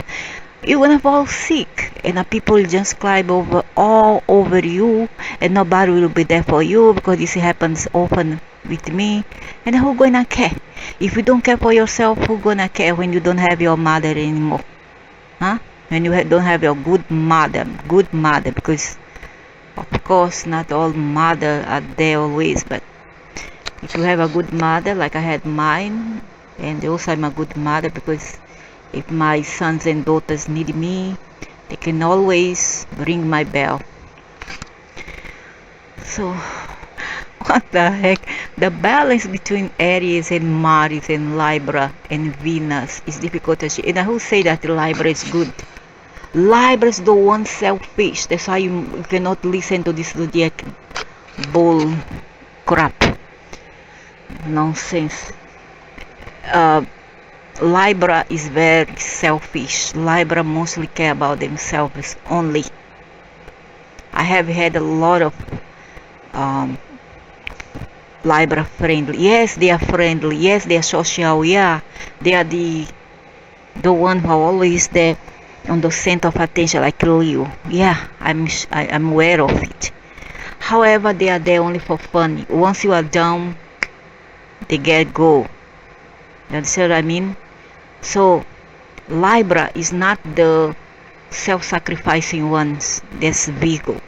you're gonna fall sick, and people will just climb all over you, and nobody will be there for you, because this happens often with me. And who's gonna care? If you don't care for yourself, who's gonna care when you don't have your mother anymore? Huh? When you don't have your good mother, because of course not all mothers are there always, but if you have a good mother like I had mine, and also I'm a good mother, because if my sons and daughters need me, they can always ring my bell. So What the heck? The balance between Aries and Mars and Libra and Venus is difficult to achieve. And who say that Libra is good? Libra is the one selfish. That's why you cannot listen to this zodiac bull crap. Nonsense. Libra is very selfish. Libra mostly care about themselves only. I have had a lot of Libra friendly. Yes, they are friendly. Yes, they are social. Yeah, they are the one who are always there on the center of attention, like Leo. Yeah, I'm aware of it. However, they are there only for fun. Once you are down, they get go. You understand what I mean? So Libra is not the self-sacrificing ones. That's Virgo.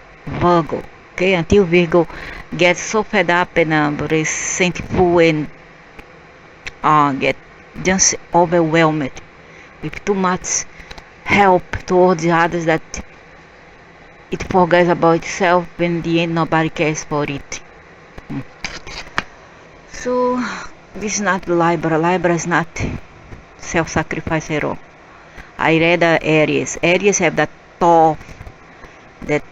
Okay, until Virgo gets so fed up and resentful and get just overwhelmed with too much help towards the others that it forgets about itself. In the end, nobody cares for it. So this is not Libra. Libra is not self-sacrifice at all. I read Aries. Aries have that tough, that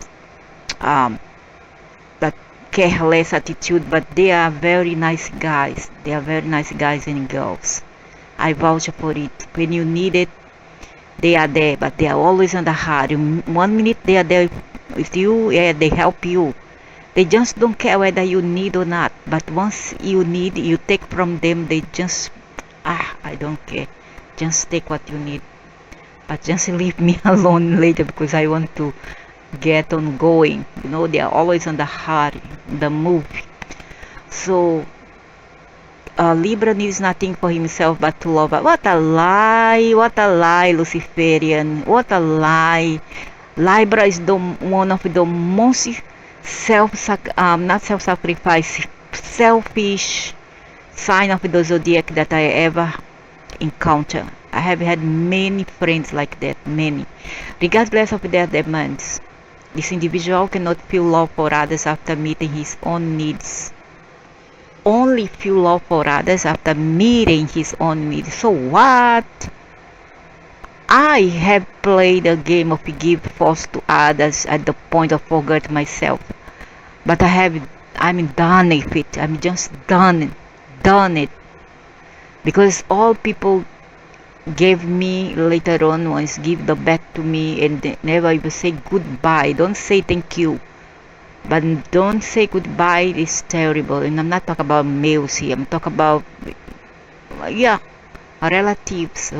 careless attitude, but they are very nice guys. They are very nice guys and girls. I vouch for it. When you need it, they are there, but they are always on the hard. 1 minute they are there with you, yeah, they help you. They just don't care whether you need or not. But once you need, you take from them. They just, I don't care. Just take what you need. But just leave me alone later, because I want to get on going. You know, they are always on the hard, the move. So Libra needs nothing for himself but to love. What a lie! What a lie, Luciferian! What a lie! Libra is one of the most not self-sacrificing, selfish sign of the zodiac that I ever encounter. I have had many friends like that, many. Regardless of their demands, this individual cannot feel love for others after meeting his own needs. Only feel love for others after meeting his own needs. So what? I have played a game of give force to others at the point of forget myself. But I'm done with it. I'm just done it. Because all people gave me later on once give the back to me, and they never even say goodbye. Don't say thank you. But don't say goodbye is terrible. And I'm not talking about males here. I'm talking about, yeah, relatives.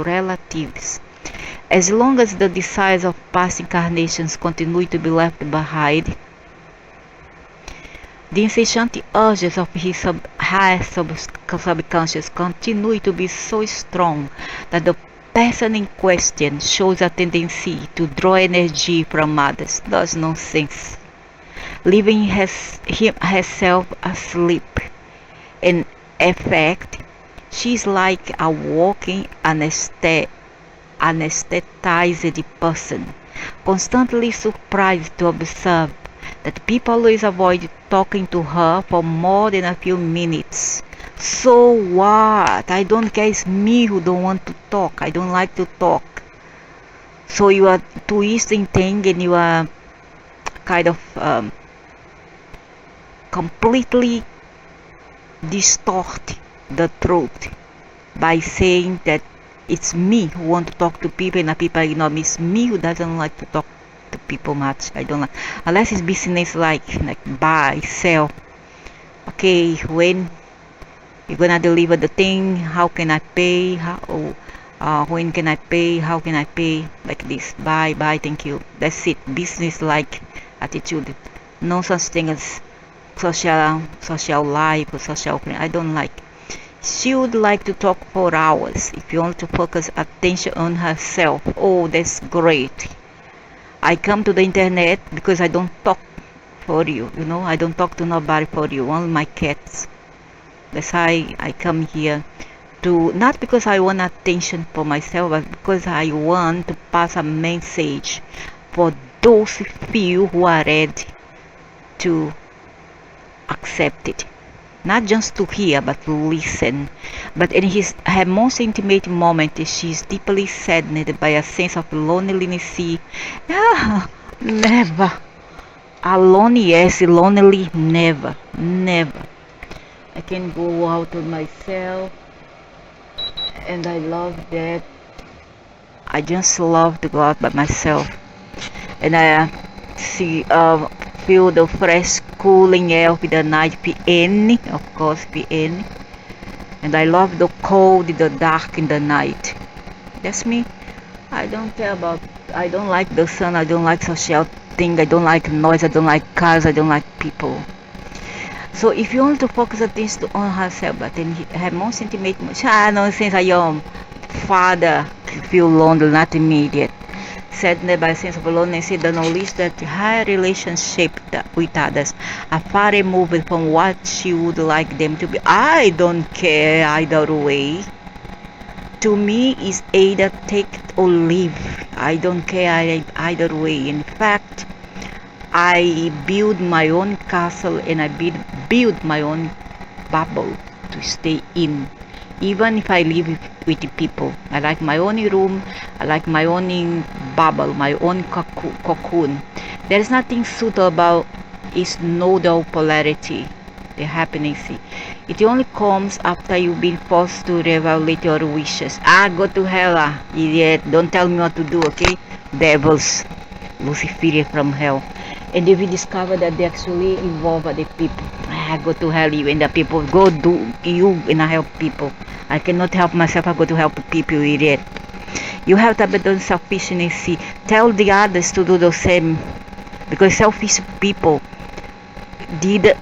As long as the desires of past incarnations continue to be left behind, the insatiate urges of his higher subconscious continue to be so strong that the person in question shows a tendency to draw energy from others. That's nonsense. Leaving herself asleep. In effect, she's like a walking anesthetized person, constantly surprised to observe that people always avoid talking to her for more than a few minutes. So what? I don't care. It's me who don't want to talk. I don't like to talk. So you are twisting things, and you are kind of completely distort the truth by saying that it's me who want to talk to people and the people ignore me. It's me who doesn't like to talk to people much. I don't like, unless it's business like buy, sell. Okay, when you're gonna deliver the thing, how can I pay? When can I pay? How can I pay? Like this, bye, thank you. That's it. Business like attitude. No such thing as social life or social friend. I don't like. She would like to talk for hours. If you want to focus attention on herself, oh, that's great. I come to the internet because I don't talk for you. You know, I don't talk to nobody for you. Only my cats. That's why I come here to, not because I want attention for myself, but because I want to pass a message for those few who are ready to accept it. not just to hear but to listen. But in her most intimate moment, she is deeply saddened by a sense of loneliness. Ah, never. Alone, yes, lonely, never, never. I can go out on myself, and I love that. I just love to go out by myself, and I see, feel the fresh, cooling air of the night, PN, of course, PN. And I love the cold, the dark in the night. That's me. I don't care about. I don't like the sun. I don't like social thing. I don't like noise. I don't like cars. I don't like people. So if you want to focus attention on herself, but then have most intimate, nonsense, I am father feel lonely, not immediate. Saddened by a sense of loneliness, the knowledge that her relationship with others are far removed from what she would like them to be. I don't care either way. To me, is either take it or leave. I don't care either way. In fact, I build my own castle and I build my own bubble to stay in. Even if I live with the people, I like my own room, I like my own bubble, my own cocoon. There is nothing suitable about its nodal polarity, the happiness. It only comes after you've been forced to reevaluate your wishes. Go to hell, idiot. Don't tell me what to do, okay? Devils, Luciferian from hell. And if you discover that they actually involve other people, go to hell, you and the people. Go do you and I help people. I cannot help myself. I go to help people, idiot. You have to abandon selfishness. Tell the others to do the same, because selfish people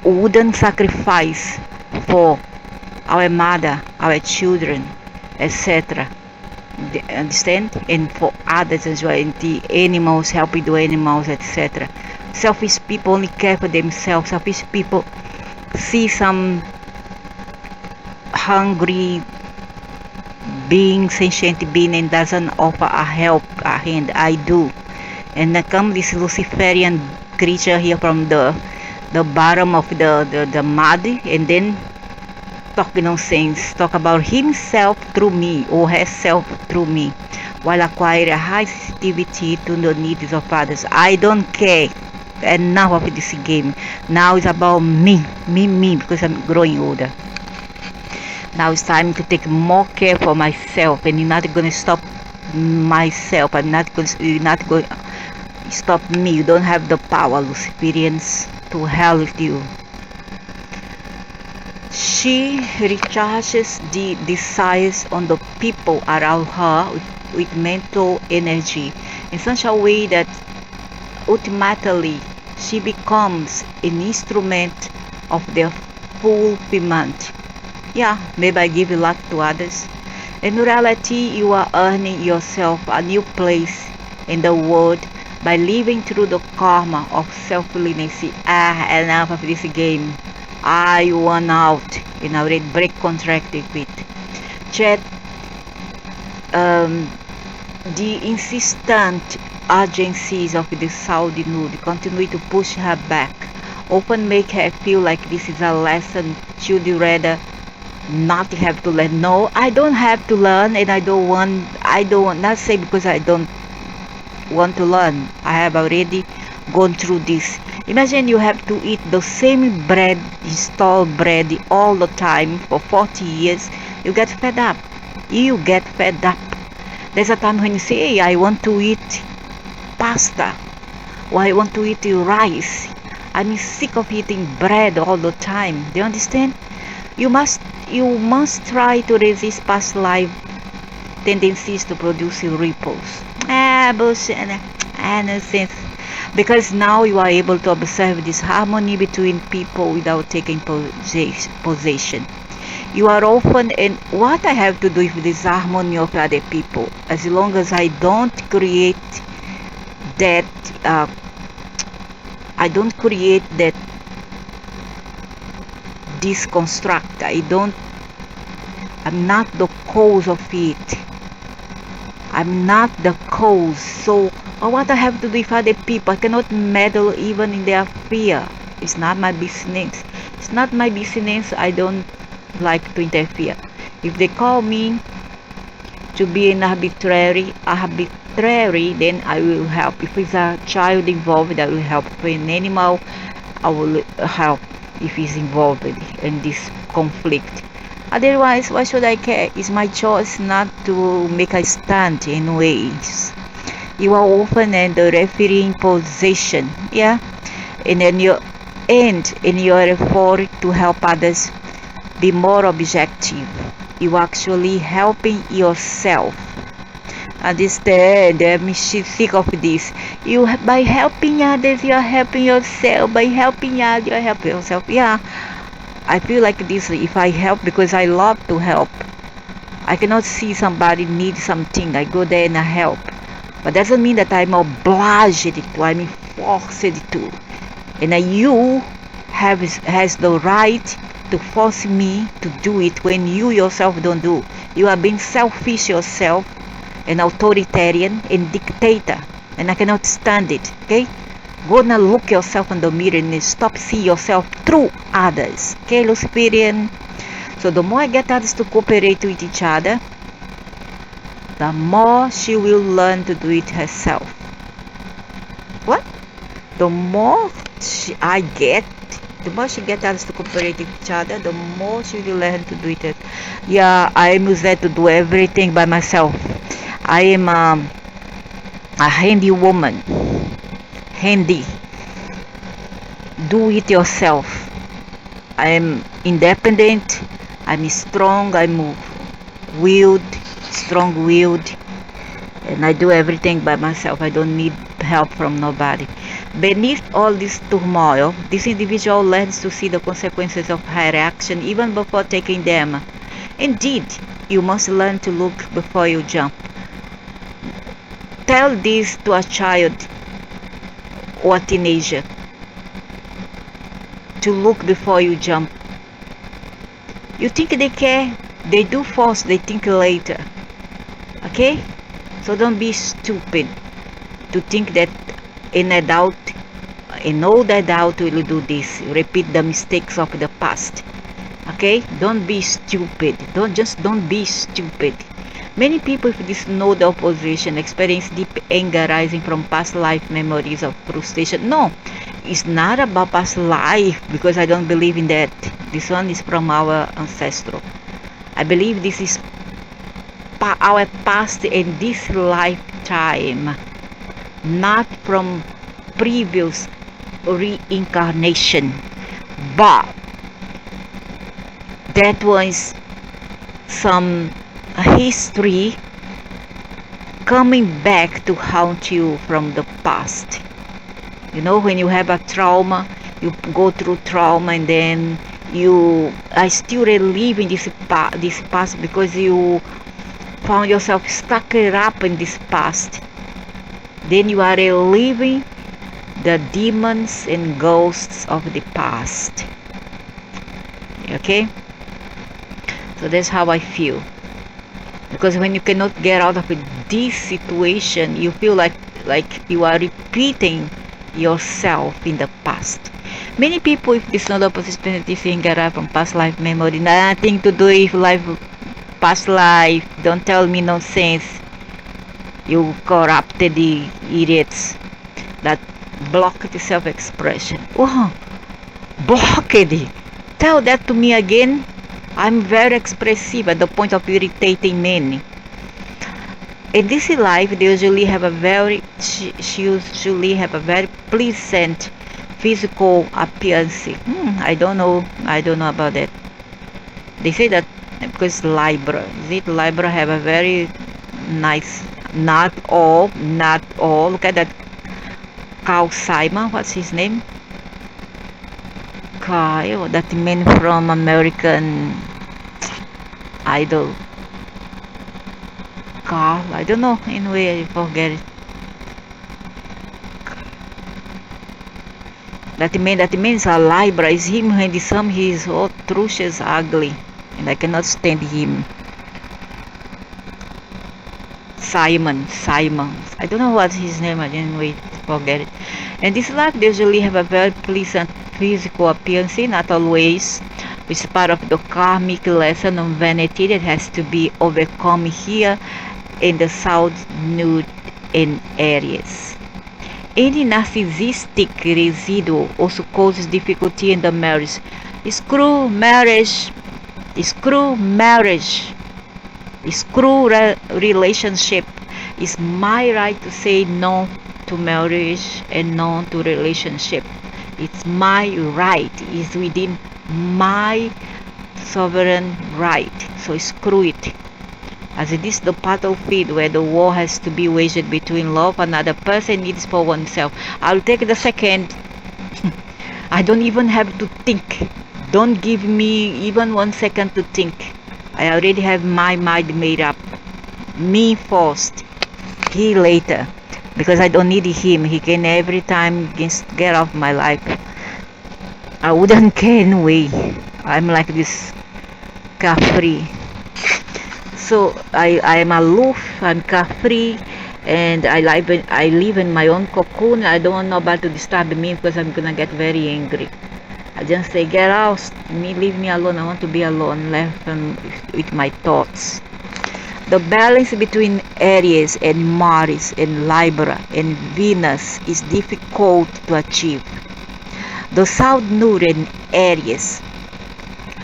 wouldn't sacrifice for our mother, our children, etc. Understand? And for others as well, and the animals, helping the animals, etc. Selfish people only care for themselves. Selfish people see some hungry being, sentient being, and doesn't offer a help, a hand. I do. And then come this Luciferian creature here from the bottom of the mud, and then talking nonsense, talk about himself through me or herself through me, while acquire a high sensitivity to the needs of others. I don't care. Enough of this game. Now it's about me, because I'm growing older. Now it's time to take more care for myself, and you're not going to stop myself. You're not going to stop me. You don't have the power, Luciferians, to help you. She recharges the desires on the people around her with mental energy in such a way that ultimately she becomes an instrument of their fulfillment. Yeah, maybe I give a lot to others. In reality, you are earning yourself a new place in the world by living through the karma of selflessness. Enough of this game. I won out in a red break contract with Chat. The insistent urgencies of the Saudi nude continue to push her back, often make her feel like this is a lesson she'd rather not have to learn. No, I don't have to learn, and I don't want, not say because I don't want to learn. I have already gone through this. Imagine you have to eat the same bread, installed bread all the time for 40 years. You get fed up. There's a time when you say, hey, I want to eat pasta, or I want to eat rice. I'm sick of eating bread all the time. Do you understand? You must try to resist past life tendencies to produce ripples. Bullshit, nonsense. Because now you are able to observe this harmony between people without taking possession. You are often, and what I have to do with this harmony of other people, as long as I don't create that, disconstruct. I'm not the cause of it. I'm not the cause. So what I have to do with other people, I cannot meddle even in their fear. It's not my business. It's It's not my business. I don't like to interfere. If they call me to be an arbitrary, then I will help. If it's a child involved, I will help. If an animal, I will help if he's involved in this conflict. Otherwise, why should I care? It's my choice not to make a stand in ways. You are often in the refereeing position, yeah? And then you end in your effort to help others be more objective. You are actually helping yourself. Understand? Let me think of this. By helping others, you are helping yourself. By helping others, you are helping yourself. Yeah, I feel like this. If I help because I love to help, I cannot see somebody need something, I go there and I help. But doesn't mean that I'm obliged to. I'm forced to. And you has the right to force me to do it when you yourself don't do. You are being selfish yourself, an authoritarian and dictator, and I cannot stand it. Okay, go now look yourself in the mirror and stop see yourself through others. Okay, Luciferian. So the more I get others to cooperate with each other, the more she will learn to do it herself. What? The more I get, the more she gets others to cooperate with each other, the more she will learn to do it. Yeah, I am there to do everything by myself. I am a handy woman. Handy. Do it yourself. I am independent. I'm strong. I'm strong-willed, and I do everything by myself. I don't need help from nobody. Beneath all this turmoil, this individual learns to see the consequences of her action even before taking them. Indeed, you must learn to look before you jump. Tell this to a child or a teenager. To look before you jump. You think they care? They do first, they think later. Okay? So don't be stupid to think that an old adult will do this, repeat the mistakes of the past. Okay? Don't be stupid. Don't be stupid. Many people with this node of opposition experience deep anger rising from past life memories of frustration. No, it's not about past life, because I don't believe in that. This one is from our ancestral. I believe this is our past in this lifetime, not from previous reincarnation, but that was some history coming back to haunt you from the past. You know, when you have a trauma, you go through trauma, and then you are still reliving this past because you found yourself stuck up in this past. Then you are reliving the demons and ghosts of the past. Okay? So that's how I feel. Because when you cannot get out of this situation, you feel like you are repeating yourself in the past. Many people, if this not opposition think arrive from past life memory, nothing to do with past life. Don't tell me nonsense. You corrupted the idiots that blocked the self-expression. Oh, blocked it. Tell that to me again. I'm very expressive at the point of irritating many. In this life, they usually have a very pleasant physical appearance. I don't know about that. They say that because Libra have a very nice, not all. Look at that Carl Simon, what's his name? Kyle, that man from American Idol. Carl, I don't know, anyway, I forget it. That man is a Libra. Is him handsome? He is atrocious, ugly, and I cannot stand him. Simon. I don't know what's his name. I didn't wait to forget it. And this life they usually have a very pleasant physical appearance, not always, which is part of the karmic lesson on vanity that has to be overcome here in the South Node in Aries. Any narcissistic residue also causes difficulty in the marriage. Screw marriage, screw relationship. It's my right to say no to marriage and no to relationship. It's my right. It's within my sovereign right. So screw it. As it is the battlefield where the war has to be waged between love and another person needs for oneself. I'll take the second. I don't even have to think. Don't give me even 1 second to think. I already have my mind made up. Me first, he later. Because I don't need him. He can every time get off my life. I wouldn't care anyway. I'm like this carefree. So I am aloof, I'm carefree, and I live in my own cocoon. I don't want nobody to disturb me because I'm gonna get very angry. I just say, get out, leave me alone. I want to be alone, left with my thoughts. The balance between Aries and Mars and Libra and Venus is difficult to achieve. The South Node in Aries.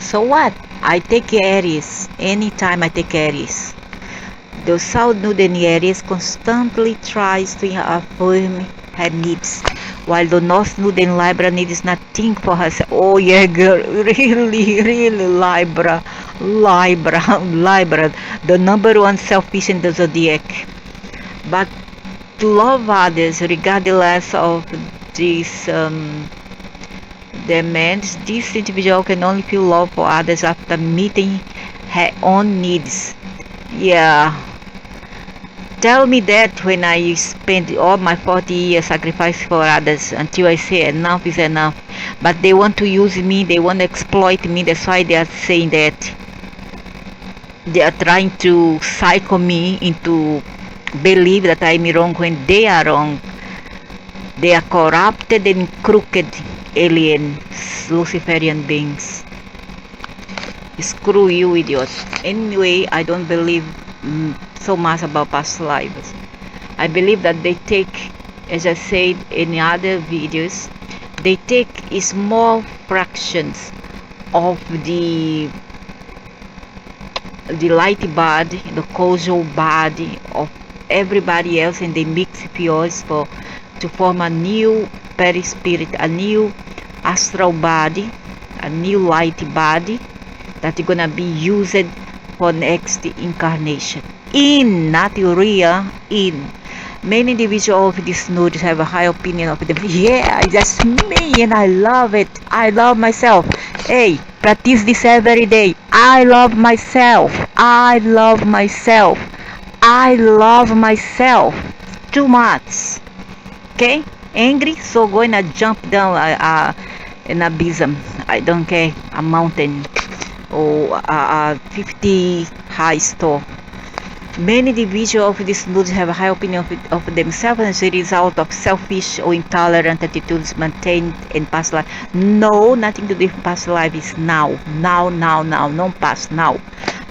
So what? I take Aries. Anytime I take Aries. The South Node in Aries constantly tries to affirm her needs, while the North Node in Libra needs nothing for herself. Oh yeah, girl, really, Libra, the number one selfish in the zodiac. But to love others, regardless of this demands, this individual can only feel love for others after meeting her own needs. Yeah. Tell me that when I spend all my 40 years sacrificing for others until I say enough is enough. But they want to use me, they want to exploit me. That's why they are saying that. They are trying to psycho me into believe that I'm wrong when they are wrong. They are corrupted and crooked alien Luciferian beings. Screw you, idiots. Anyway, I don't believe so much about past lives. I believe that they take, as I said in other videos, they take small fractions of the light body, the causal body of everybody else, and they mix yours to form a new perispirit, a new astral body, a new light body that is gonna be used for next incarnation. Not real, Many individuals of this node have a high opinion of them. Yeah, that's me and I love it. I love myself. Hey, practice this every day. I love myself. I love myself. I love myself. Too much. Okay? Angry? So gonna jump down an abyss. I don't care. A mountain. Or a 50 high store. Many individuals of this node have a high opinion of themselves as a result of selfish or intolerant attitudes maintained in past life. No, nothing to do with past life. Is now, not past, now.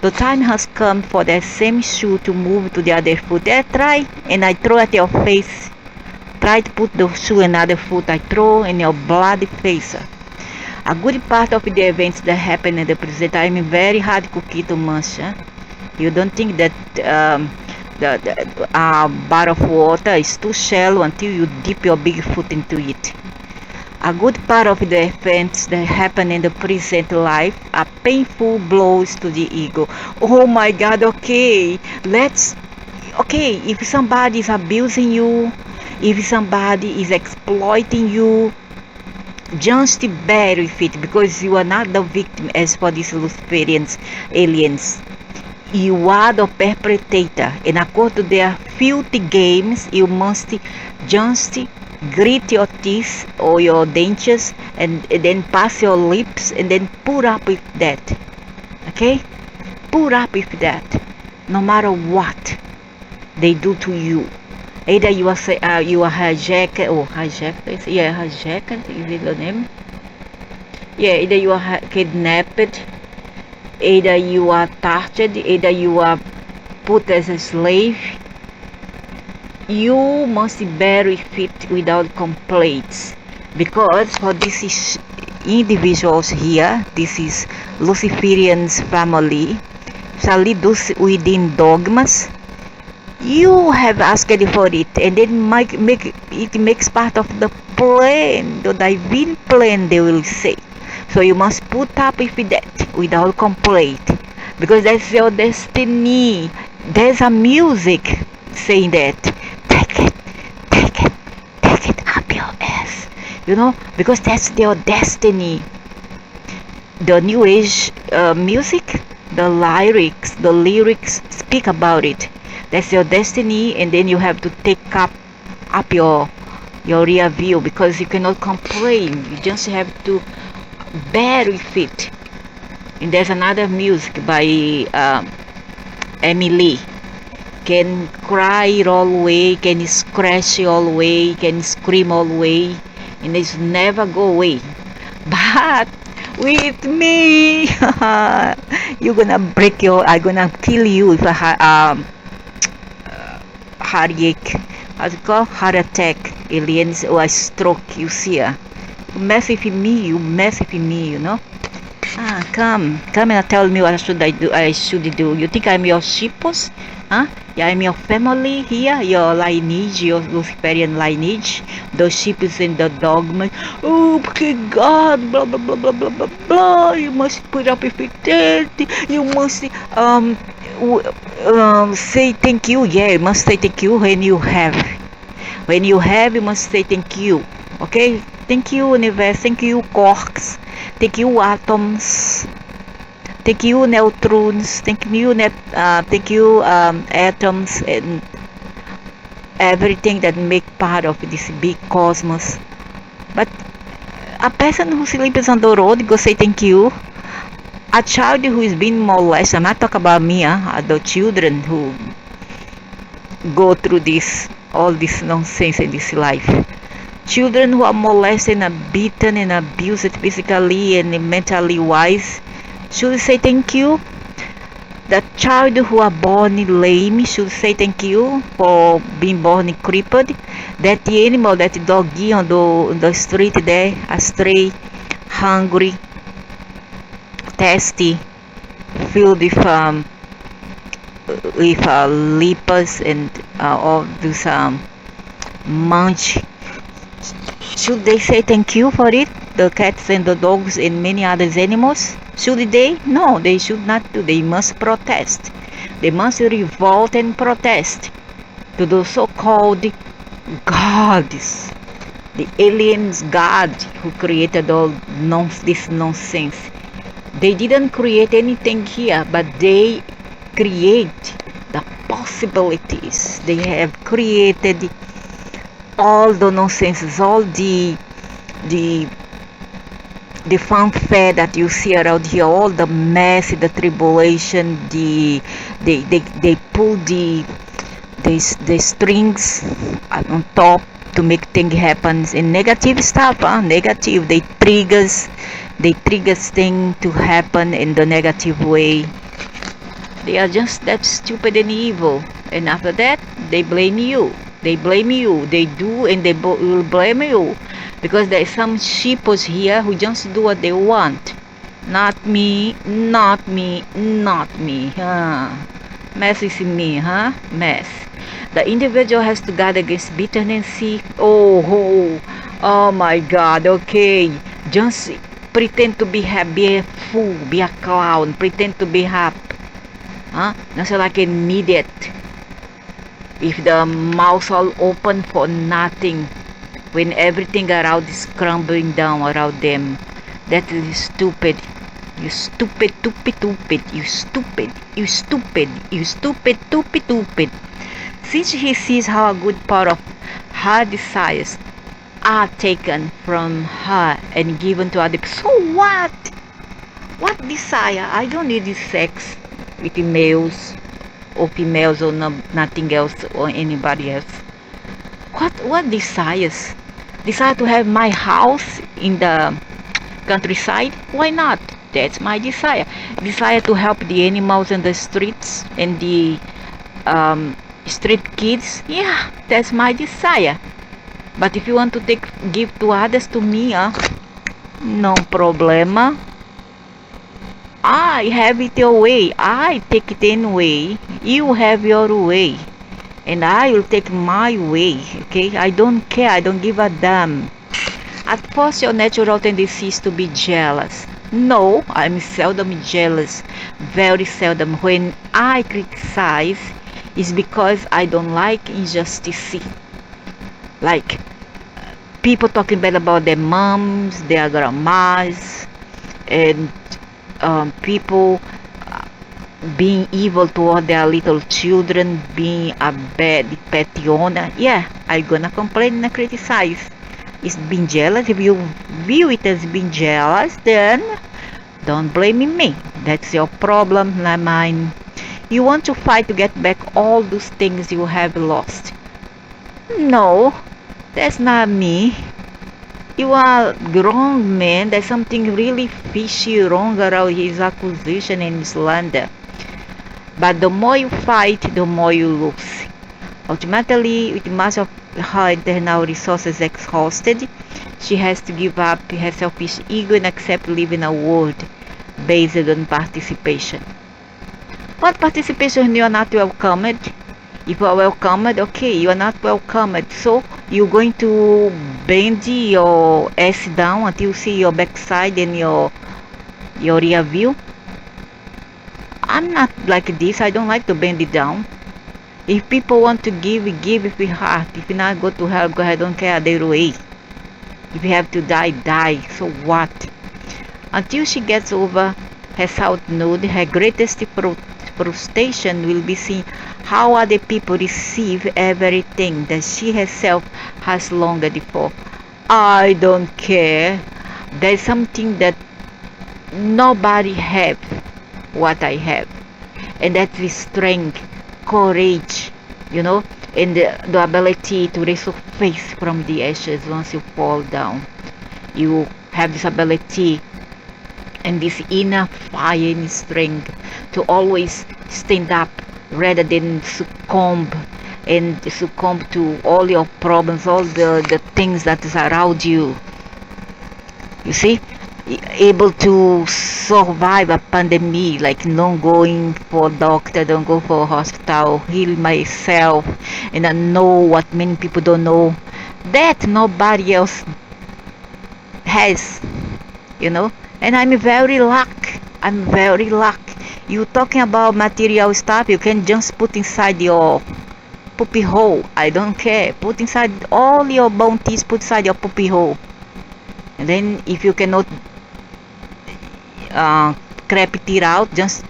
The time has come for that same shoe to move to the other foot. Try, and I throw at your face. Try to put the shoe in another foot. I throw in your bloody face. A good part of the events that happen in the present, I am very hard cookie to munch. You don't think that the bar of water is too shallow until you dip your big foot into it. A good part of the events that happen in the present life are painful blows to the ego. Oh my God, okay, if somebody is abusing you, if somebody is exploiting you, just bear with it, because you are not the victim as for these Luciferian aliens. You are the perpetrator, and according to their filthy games, you must just grit your teeth or your dentures and then pass your lips and then put up with that. Okay? Put up with that, no matter what. they do to you. Either you are hijacked or hijacked. Yeah, hijacked is it the name? Yeah, either you are kidnapped, either you are tortured, either you are put as a slave. You must bear with it without complaints, because for these individuals here, this is Luciferian's family, shall those within dogmas. You have asked for it, and then it makes part of the plan, the divine plan, they will say. So you must put up with that without complaint, because that's your destiny. There's a music saying that. Take it, take it, take it up your ass. Because that's your destiny. The New Age music, the lyrics speak about it. That's your destiny, and then you have to take up your rear view, because you cannot complain. You just have to bear with it. And there's another music by Emily. Can cry all the way, can scratch all the way, can scream all the way, and it's never go away. But with me, I'm gonna kill you with a heartache, what's it called? Heart attack, aliens, or a stroke. You see, you mess with me, come and tell me what should I do. You think I'm your sheepos? Huh? Yeah, I'm your family here, your lineage, your Luciferian lineage, the sheep is in the dogma. Oh, okay, God, blah blah blah blah blah blah blah. You must put up with it. You must say thank you. Yeah, you must say thank you when you have. When you have, you must say thank you. Okay, thank you, universe. Thank you, quarks. Thank you, atoms. Thank you, neutrons. Thank you, atoms, and everything that make part of this big cosmos. But a person who sleeps on the road go say thank you. A child who is being molested. I'm not talking about me. The children who go through all this nonsense in this life. Children who are molested and beaten and abused physically and mentally wise should say thank you. The child who are born lame should say thank you for being born crippled. That the animal, that doggy on the street there, astray, hungry, thirsty, filled with lepers and all this munch. Should they say thank you for it? The cats and the dogs and many other animals? Should they? No, they should not do. They must protest. They must revolt and protest to the so-called gods, the aliens God who created all this nonsense. They didn't create anything here, but they create the possibilities. They have created all the nonsense, all the fanfare that you see around here, all the mess, the tribulation, they pull the strings on top to make things happen, and negative stuff, negative. They triggers things to happen in the negative way. They are just that stupid and evil, and after that they blame you. They do, and they will blame you, because there are some sheepos here who just do what they want. Not me. Mess is me, mess. The individual has to guard against bitterness. Oh my God. Okay, just pretend to be happy, be a fool, be a clown, pretend to be happy. Not so like an idiot. If the mouth all open for nothing, when everything around is crumbling down around them, that is stupid. You stupid. Since he sees how a good part of her desires are taken from her and given to other people, so what? What desire? I don't need this sex with the males. or females or no, nothing else or anybody else. What desires? Desire to have my house in the countryside? Why not? That's my desire. Desire to help the animals in the streets and the street kids? Yeah, that's my desire. But if you want to give to others, to me, no problema. I have it your way. I take it anyway. You have your way. And I will take my way. Okay? I don't care. I don't give a damn. At first, your natural tendency is to be jealous. No, I'm seldom jealous. Very seldom. When I criticize, it's because I don't like injustice. Like people talking bad about their moms, their grandmas, and people being evil toward their little children, being a bad petty owner. Yeah, I'm gonna complain and criticize. It's being jealous. If you view it as being jealous, then don't blame me. That's your problem, not mine. You want to fight to get back all those things you have lost. No, that's not me. You are a grown man. There's something really fishy wrong around his accusation and slander. But the more you fight, the more you lose. Ultimately, with much of her internal resources exhausted, she has to give up her selfish ego and accept living in a world based on participation. What participation? You are not welcomed? If you are welcomed, okay, you are not welcomed. So you're going to bend your ass down until you see your backside and your rear view. I'm not like this. I don't like to bend it down. If people want to give with heart. If you not go to hell, go ahead. I don't care their way. If you have to die, die. So what? Until she gets over her self-nude, her greatest frustration will be seeing how other people receive everything that she herself has longed for. I don't care. There's something that nobody have what I have, and that is strength, courage, and the ability to raise your face from the ashes once you fall down. You have this ability and this inner fire and strength to always stand up rather than succumb to all your problems, all the things that is around you. You see, able to survive a pandemic, like not going for doctor, don't go for hospital, heal myself, and I know what many people don't know, that nobody else has, and I'm very lucky. You talking about material stuff, you can just put inside your poopy hole. I don't care. Put inside all your bounties, put inside your poopy hole. And then if you cannot crap it out, just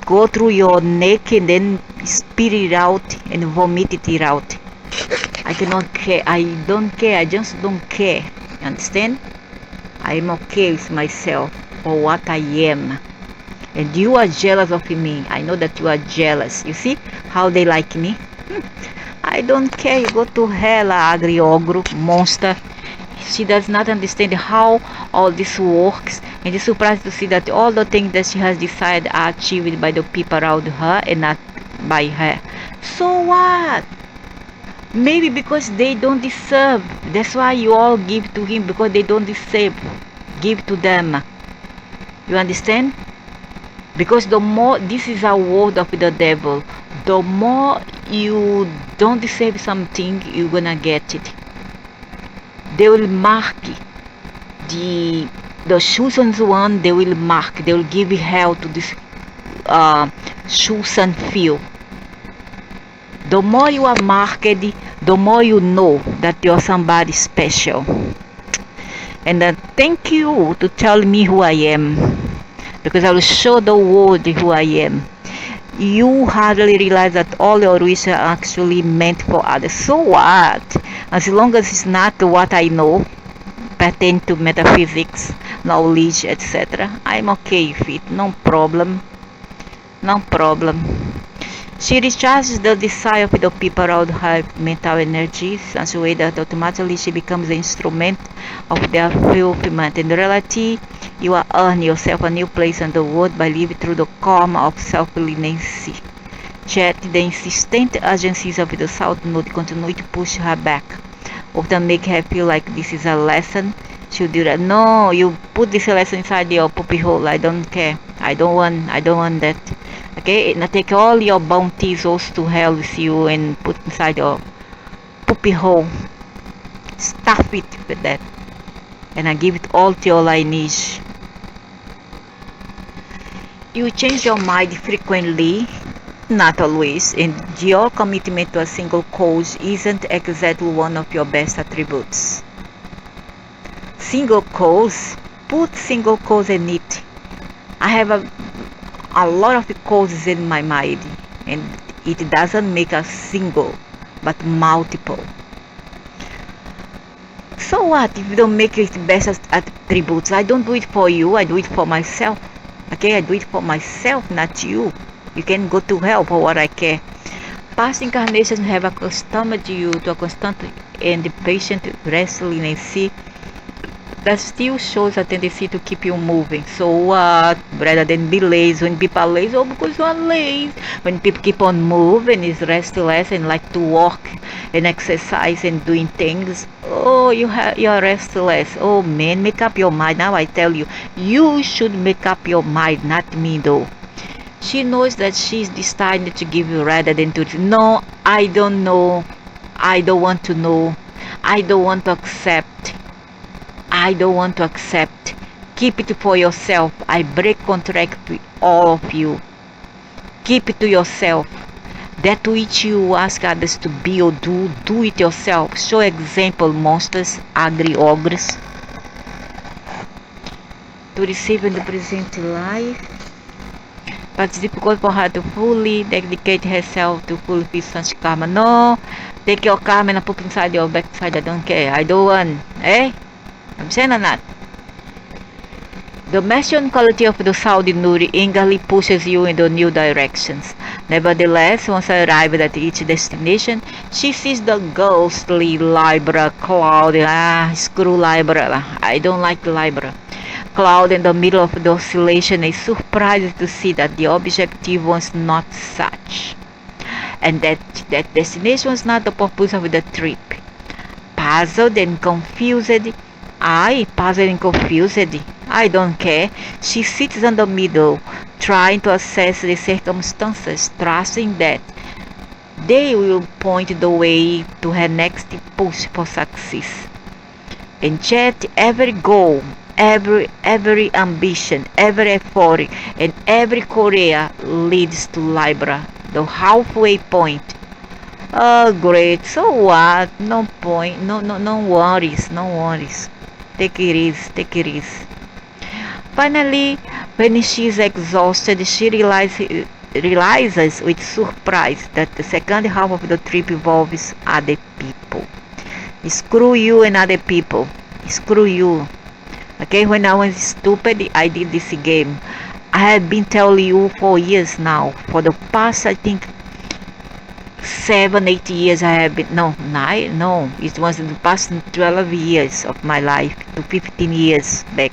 go through your neck and then spit it out and vomit it out. I cannot care. I don't care. I just don't care. Understand? I'm okay with myself for what I am. And you are jealous of me. I know that you are jealous. You see how they like me? I don't care. You go to hell, ugly ogre, monster. She does not understand how all this works, and is surprised to see that all the things that she has decided are achieved by the people around her and not by her. So what? Maybe because they don't deserve. That's why you all give to him, because they don't deserve. Give to them. You understand? Because the more, this is a word of the devil, the more you don't deserve something, you're gonna get it. They will mark the chosen one. They will mark. They will give hell to this chosen few. The more you are marked, the more you know that you're somebody special. And thank you to tell me who I am, because I will show the world who I am. You hardly realize that all your wishes are actually meant for others. So what? As long as it's not what I know, pertain to metaphysics, knowledge, etc., I'm okay with it. No problem. No problem. She recharges the desire of the people around her mental energy, such a way that automatically she becomes the instrument of their fulfillment. In reality, you are earning yourself a new place in the world by living through the karma of self-reliance. Yet the insistent urgencies of the South Node continue to push her back. Often make her feel like this is a lesson. She'll do that. No, you put this lesson inside your poopy hole. I don't care. I don't want that. Okay, now take all your bounties also to hell with you and put inside your poopy hole. Stuff it with that. And I give it all to your lineage. You change your mind frequently, not always, and your commitment to a single cause isn't exactly one of your best attributes. Single cause? Put single cause in it. I have a lot of causes in my mind, and it doesn't make a single, but multiple. So what if you don't make it best attributes? I don't do it for you, I do it for myself. Okay, I do it for myself, not you. You can go to hell for what I care. Past incarnations have accustomed you to a constant and patient restlessness that still shows a tendency to keep you moving. So what? Rather than be lazy. When people are lazy, oh, because you are lazy. When people keep on moving, is restless and like to walk and exercise and doing things, oh, you are restless. Oh man, make up your mind. Now I tell you, you should make up your mind, not me though. She knows that she's decided to give you rather than to. No, I don't know. I don't want to know. I don't want to accept. I don't want to accept. Keep it for yourself. I break contract with all of you. Keep it to yourself. That which you ask others to be or do it yourself. Show example, monsters, ugly ogres. To receive in the present life. But it's difficult for her to fully dedicate herself to fulfill such karma. No, take your karma and put inside your backside. I don't care. I don't want. Eh? I'm saying or not? The masculine quality of the Saudi Nuri eagerly pushes you into new directions. Nevertheless, once arrived at each destination, she sees the ghostly Libra cloud. Screw Libra. I don't like the Libra. Cloud in the middle of the oscillation is surprised to see that the objective was not such, and that destination was not the purpose of the trip. Puzzled and confused, I don't care. She sits in the middle, trying to assess the circumstances, trusting that they will point the way to her next push for success. And yet, every goal, every ambition, every effort, and every career leads to Libra, the halfway point. Oh, great. So what? No point. No worries. Take it easy. Finally, when she is exhausted, she realizes with surprise that the second half of the trip involves other people. Screw you and other people. Screw you. Okay, when I was stupid, I did this game. I have been telling you for years now. For the past, I think, 7-8 years I have been, it was in the past 12 years of my life to 15 years back.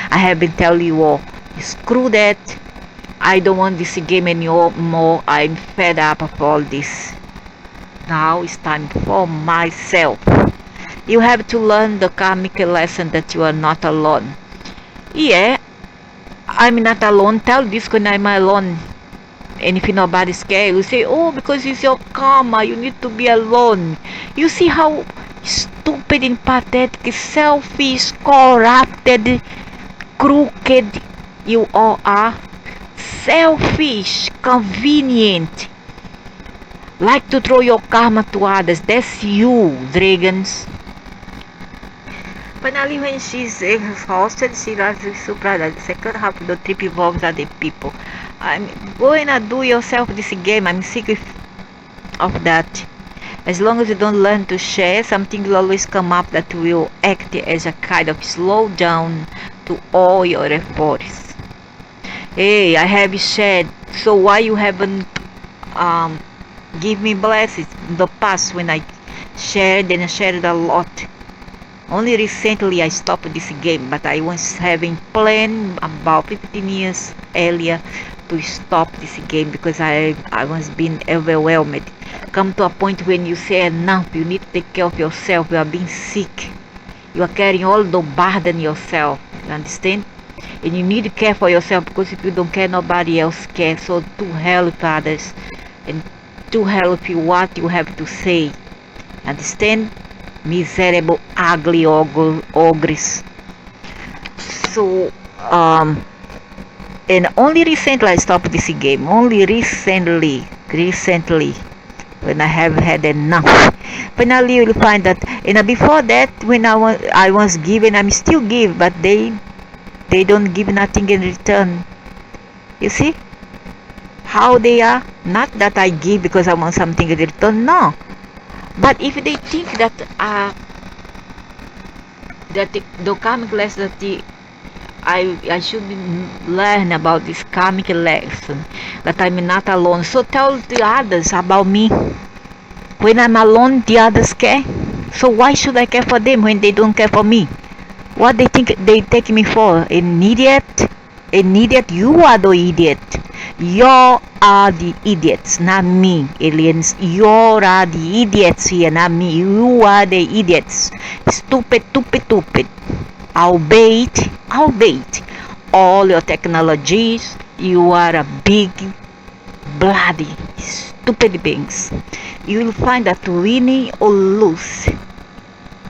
I have been telling you all, screw that. I don't want this game anymore. I'm fed up of all this. Now it's time for myself. You have to learn the karmic lesson that you are not alone. Yeah, I'm not alone. Tell this when I'm alone. And if nobody's scared, you say, oh, because it's your karma, you need to be alone. You see how stupid and pathetic, selfish, corrupted, crooked you all are? Selfish, convenient. Like to throw your karma to others. That's you, dragons. Finally, when she's exhausted, she rises surprised that the second half of the trip involves other people. I'm going to do yourself this game. I'm sick of that. As long as you don't learn to share, something will always come up that will act as a kind of slowdown to all your efforts. Hey, I have shared So why you haven't give me blessings in the past when I shared and shared a lot? Only recently I stopped this game, but I was having planned about 15 years earlier to stop this game because I was being overwhelmed. Come to a point when you say enough, you need to take care of yourself, you are being sick, you are carrying all the burden yourself, you understand? And you need to care for yourself, because if you don't care, nobody else cares. So to help others and to help you what you have to say, understand? Miserable, ugly ogres. So and only recently I stopped this game. Only recently, when I have had enough. Finally, you will find that. And before that, when I was given, I'm still give, but they don't give nothing in return. You see how they are? Not that I give because I want something in return. No. But if they think that the karmic lesson that I should learn about this karmic lesson, that I'm not alone. So tell the others about me. When I'm alone, the others care. So why should I care for them when they don't care for me? What they think they take me for? An idiot? An idiot? You are the idiot. You are the idiots, not me, aliens. You are the idiots here, not me. You are the idiots. Stupid. Albeit all your technologies, you are a big, bloody, stupid beings. You will find that winning or lose,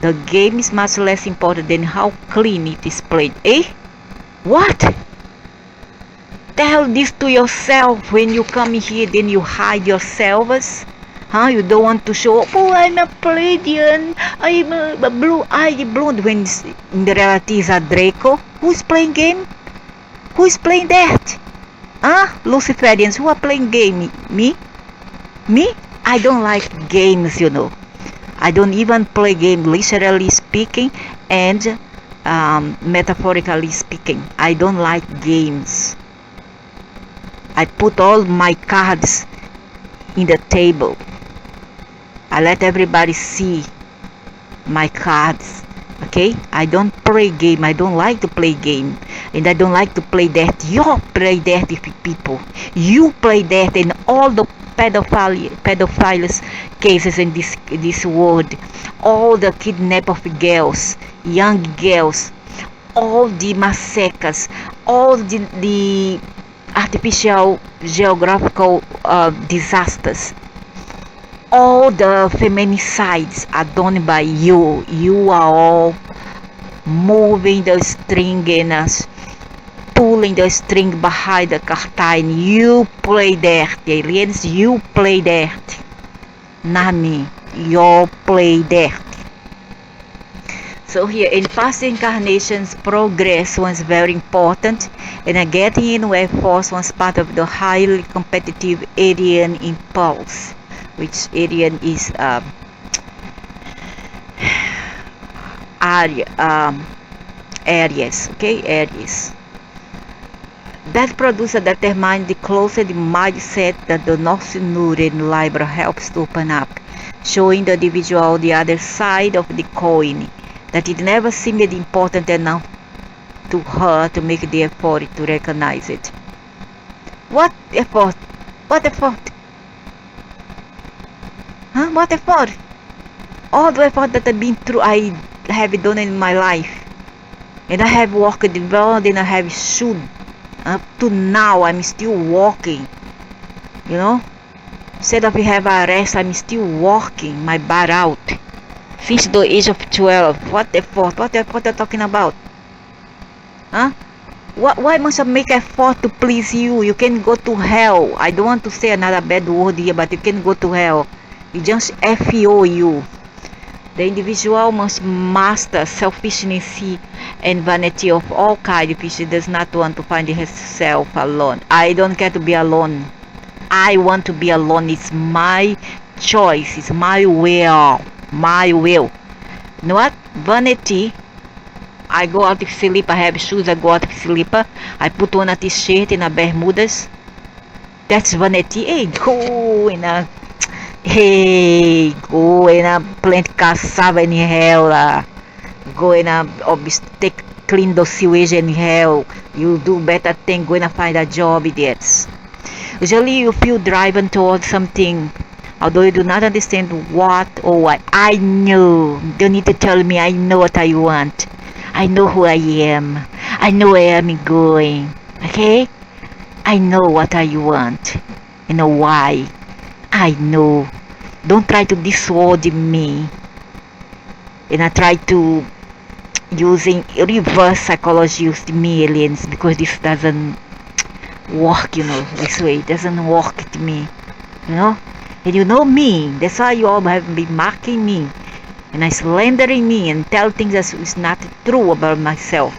the game is much less important than how clean it is played. Eh? What? Tell this to yourself when you come here, then you hide yourselves. Huh? You don't want to show up, oh, I'm a Palladian, I'm a blue-eyed blonde, when in the reality is a Draco. Who's playing game? Who is playing that? Huh? Luciferians, who are playing game? Me? Me? I don't like games, you know. I don't even play game, literally speaking and metaphorically speaking. I don't like games. I put all my cards in the table. I let everybody see my cards. Okay? I don't play game. I don't like to play game. And I don't like to play that. You play that with people. You play that, and all the pedophiles cases in this world. All the kidnap of girls, young girls, all the massacres, all the artificial geographical disasters, all the feminicides are done by you. You are all moving the string and pulling the string behind the curtain. You play that, aliens. You play that. Not me. You play that. So here, in past incarnations, progress was very important, and getting in where force was part of the highly competitive Aryan impulse, which Aryan is Aries, okay, Aries. That producer determined the closer the mindset that the Noxinurian Libra helps to open up, showing the individual the other side of the coin, that it never seemed important enough to her to make the effort to recognize it. What effort? What effort? Huh? What effort? All the effort that I have done in my life. And I have walked well, and I have stood. Up to now, I'm still walking. You know? Instead of have a rest, I'm still walking my butt out. Since the age of 12. What effort? What effort are you talking about? Huh? Why must I make effort to please you? You can go to hell. I don't want to say another bad word here, but you can go to hell. You just FEO you. The individual must master selfishness and vanity of all kinds if she does not want to find herself alone. I don't care to be alone. I want to be alone. It's my choice. It's my will. My will. You know what? Vanity. I go out with slipper. I have shoes. I go out with slipper. I put on a t-shirt and a bermudas. That's 188. Go in a hey, go in a plant cassava in hell. Go in a take clean the sewage in hell. You do better thing. Go and find a job, idiots. Usually you feel driven towards something, although you do not understand what or why. I know. Don't need to tell me. I know what I want. I know who I am. I know where I'm going. Okay? I know what I want. You know why. I know. Don't try to dissuade me. And I try to using reverse psychology used me aliens, because this doesn't work, this way. It doesn't work with me, and you know me. That's why you all have been marking me and slandering me and tell things that is not true about myself.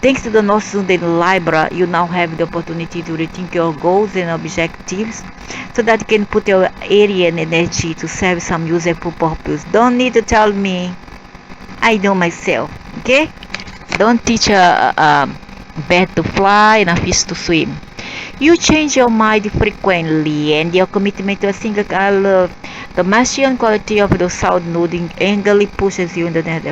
Thanks to the notion in Libra, you now have the opportunity to rethink your goals and objectives so that you can put your area and energy to serve some useful purpose. Don't need to tell me. I know myself, okay? Don't teach a bird to fly and a fish to swim. You change your mind frequently, and your commitment to a single color, the Martian quality of the south noding angrily pushes you in the net.